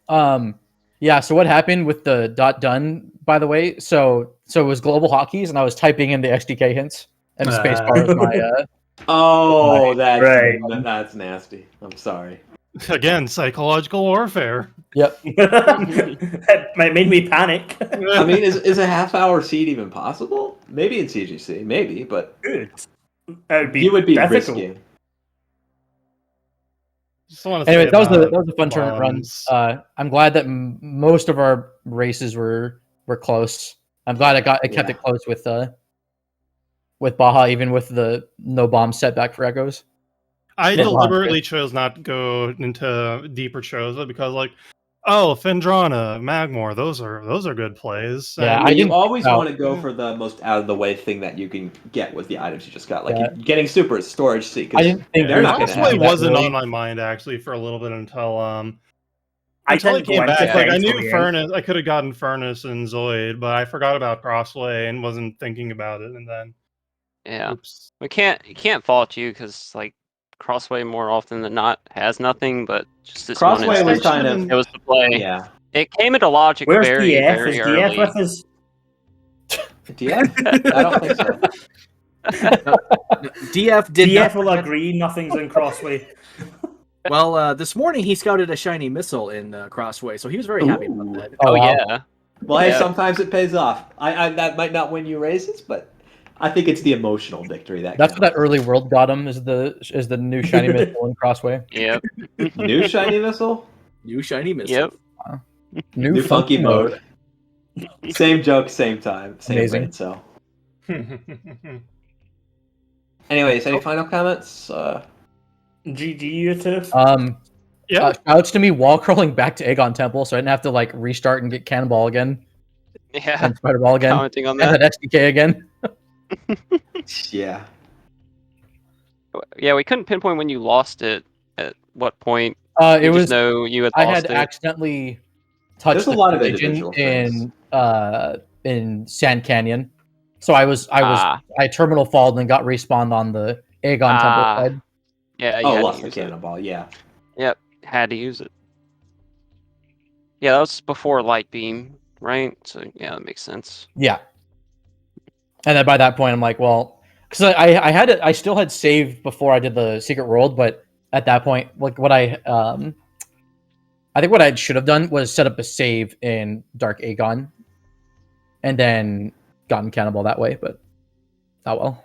Yeah, so what happened with the .done, by the way? So it was global hotkeys, and I was typing in the XDK hints, and spacebar was my Oh, Right. that's nasty. I'm sorry. Again, psychological warfare. Yep. It made me panic. I mean, is a half-hour seed even possible? Maybe in CGC, maybe, but Good. It would be you would be difficult. risky. Just want to Anyway, say that was about a fun tournament run. bombs. I'm glad that most of our races were close. I'm glad I kept it close with Baja, even with the no bomb setback for Echoes. I Yeah. deliberately chose not to go into deeper shows because, like, Fendrana, Magmore, those are good plays. Yeah, And I You didn't- always oh. want to go for the most out-of-the-way thing that you can get with the items you just got. Like Yeah. getting super storage seat. I didn't think they're not going to Crossway have that wasn't really. on my mind actually for a little bit until I until didn't I came go back. into Like I things knew till the end. Furnace, I could have gotten Furnace and Zoid, but I forgot about Crossway and wasn't thinking about it. And then, Yeah, oops. you can't fault you because like Crossway more often than not has nothing, but just this one Crossway was instance, kind of it was the play. yeah. It came into logic Where's very DF? very Is early. DF with us? DF? I don't think so. DF did DF not. will agree nothing's in Crossway. Well, this morning he scouted a shiny missile in Crossway, so he was very happy about Ooh. that. Oh, wow. Yeah, Well, hey, Yeah. sometimes it pays off. I that might not win you races, but I think it's the emotional victory that That's what counts. that early world got him is the new shiny missile in Crossway. yep, New shiny missile, New shiny missile. yep. New funky mode. Same joke, same time, same Amazing. brain cell. Anyways, any final comments? GG, you two. Yeah, Shouts to me wall crawling back to Aegon Temple, so I didn't have to like restart and get Cannonball again Yeah, and Spider Ball again commenting on and that. that XDK again. Yeah. Yeah, we couldn't pinpoint when you lost it. At what point? It We was just know you had I lost had it. accidentally touched There's a the lot of collision individual in Sand Canyon, so I terminal falled and then got respawned on the Aegon Temple side. Yeah, you Oh, had lost to the use it. cannonball. Yeah. Yep, had to use it. Yeah, that was before Light Beam, right? So yeah, that makes sense. Yeah, and then by that point I'm like, well, because I still had saved before I did the secret world, but at that point, like what I think what I should have done was set up a save in Dark Aegon, and then gotten Cannibal that way. But oh well.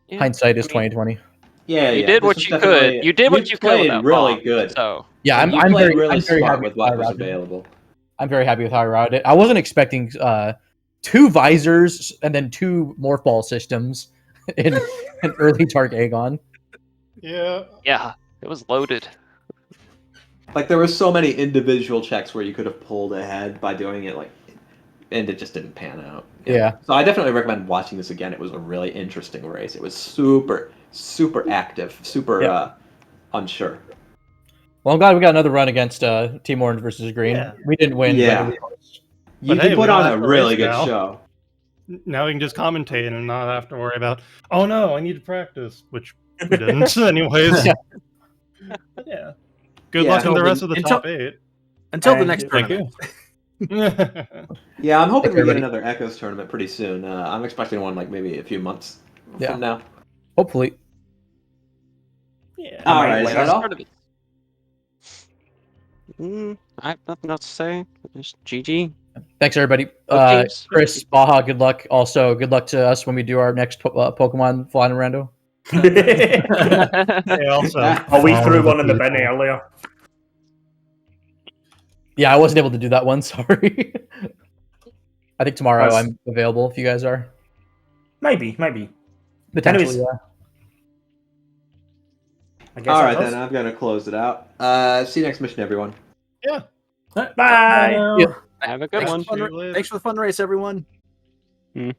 Yeah, Hindsight is I mean, 2020. Yeah, You yeah. did this what was you could. definitely- You did what you could. played Without really bomb, good. So Yeah, And you I'm played very really I'm very smart happy with how I what was routed it. available. I'm very happy with how I routed it. I wasn't expecting 2 visors and then 2 morph ball systems in an early Dark Aegon. yeah. yeah, it was loaded. Like there were so many individual checks where you could have pulled ahead by doing it, like, and it just didn't pan out. Yeah. So I definitely recommend watching this again. It was a really interesting race. It was super, super active, super Yeah. unsure. Well, I'm glad we got another run against Team Orange versus Green. Yeah. We didn't win. Yeah. But You But can hey, put we don't on a have to really race good now. show. Now we can just commentate and not have to worry about. Oh no, I need to practice, which we didn't, anyways. Yeah. But yeah. Good Yeah. luck in the rest of the Until- top 8. Until the Thank next you. Thank tournament. you. Yeah, I'm hoping we get everybody. another Echoes tournament pretty soon. I'm expecting one like maybe a few months Yeah. from now. Hopefully. Yeah. All might right, is like that that. all? Part of it. I have nothing else to say. Just GG. Thanks, everybody. Both teams. Chris, Baja, good luck. Also, good luck to us when we do our next Pokemon Flying Rando. Hey, also, Oh, we threw follow one in the bin people. earlier. Yeah, I wasn't able to do that one. Sorry. I think tomorrow That's- I'm available if you guys are. Maybe. Potentially, Anyways. yeah. I guess All that right, does. then I'm gonna close it out. See you next mission, everyone. Yeah. Bye. Yeah. Have a good Thanks one. for the fun race, everyone. Bye.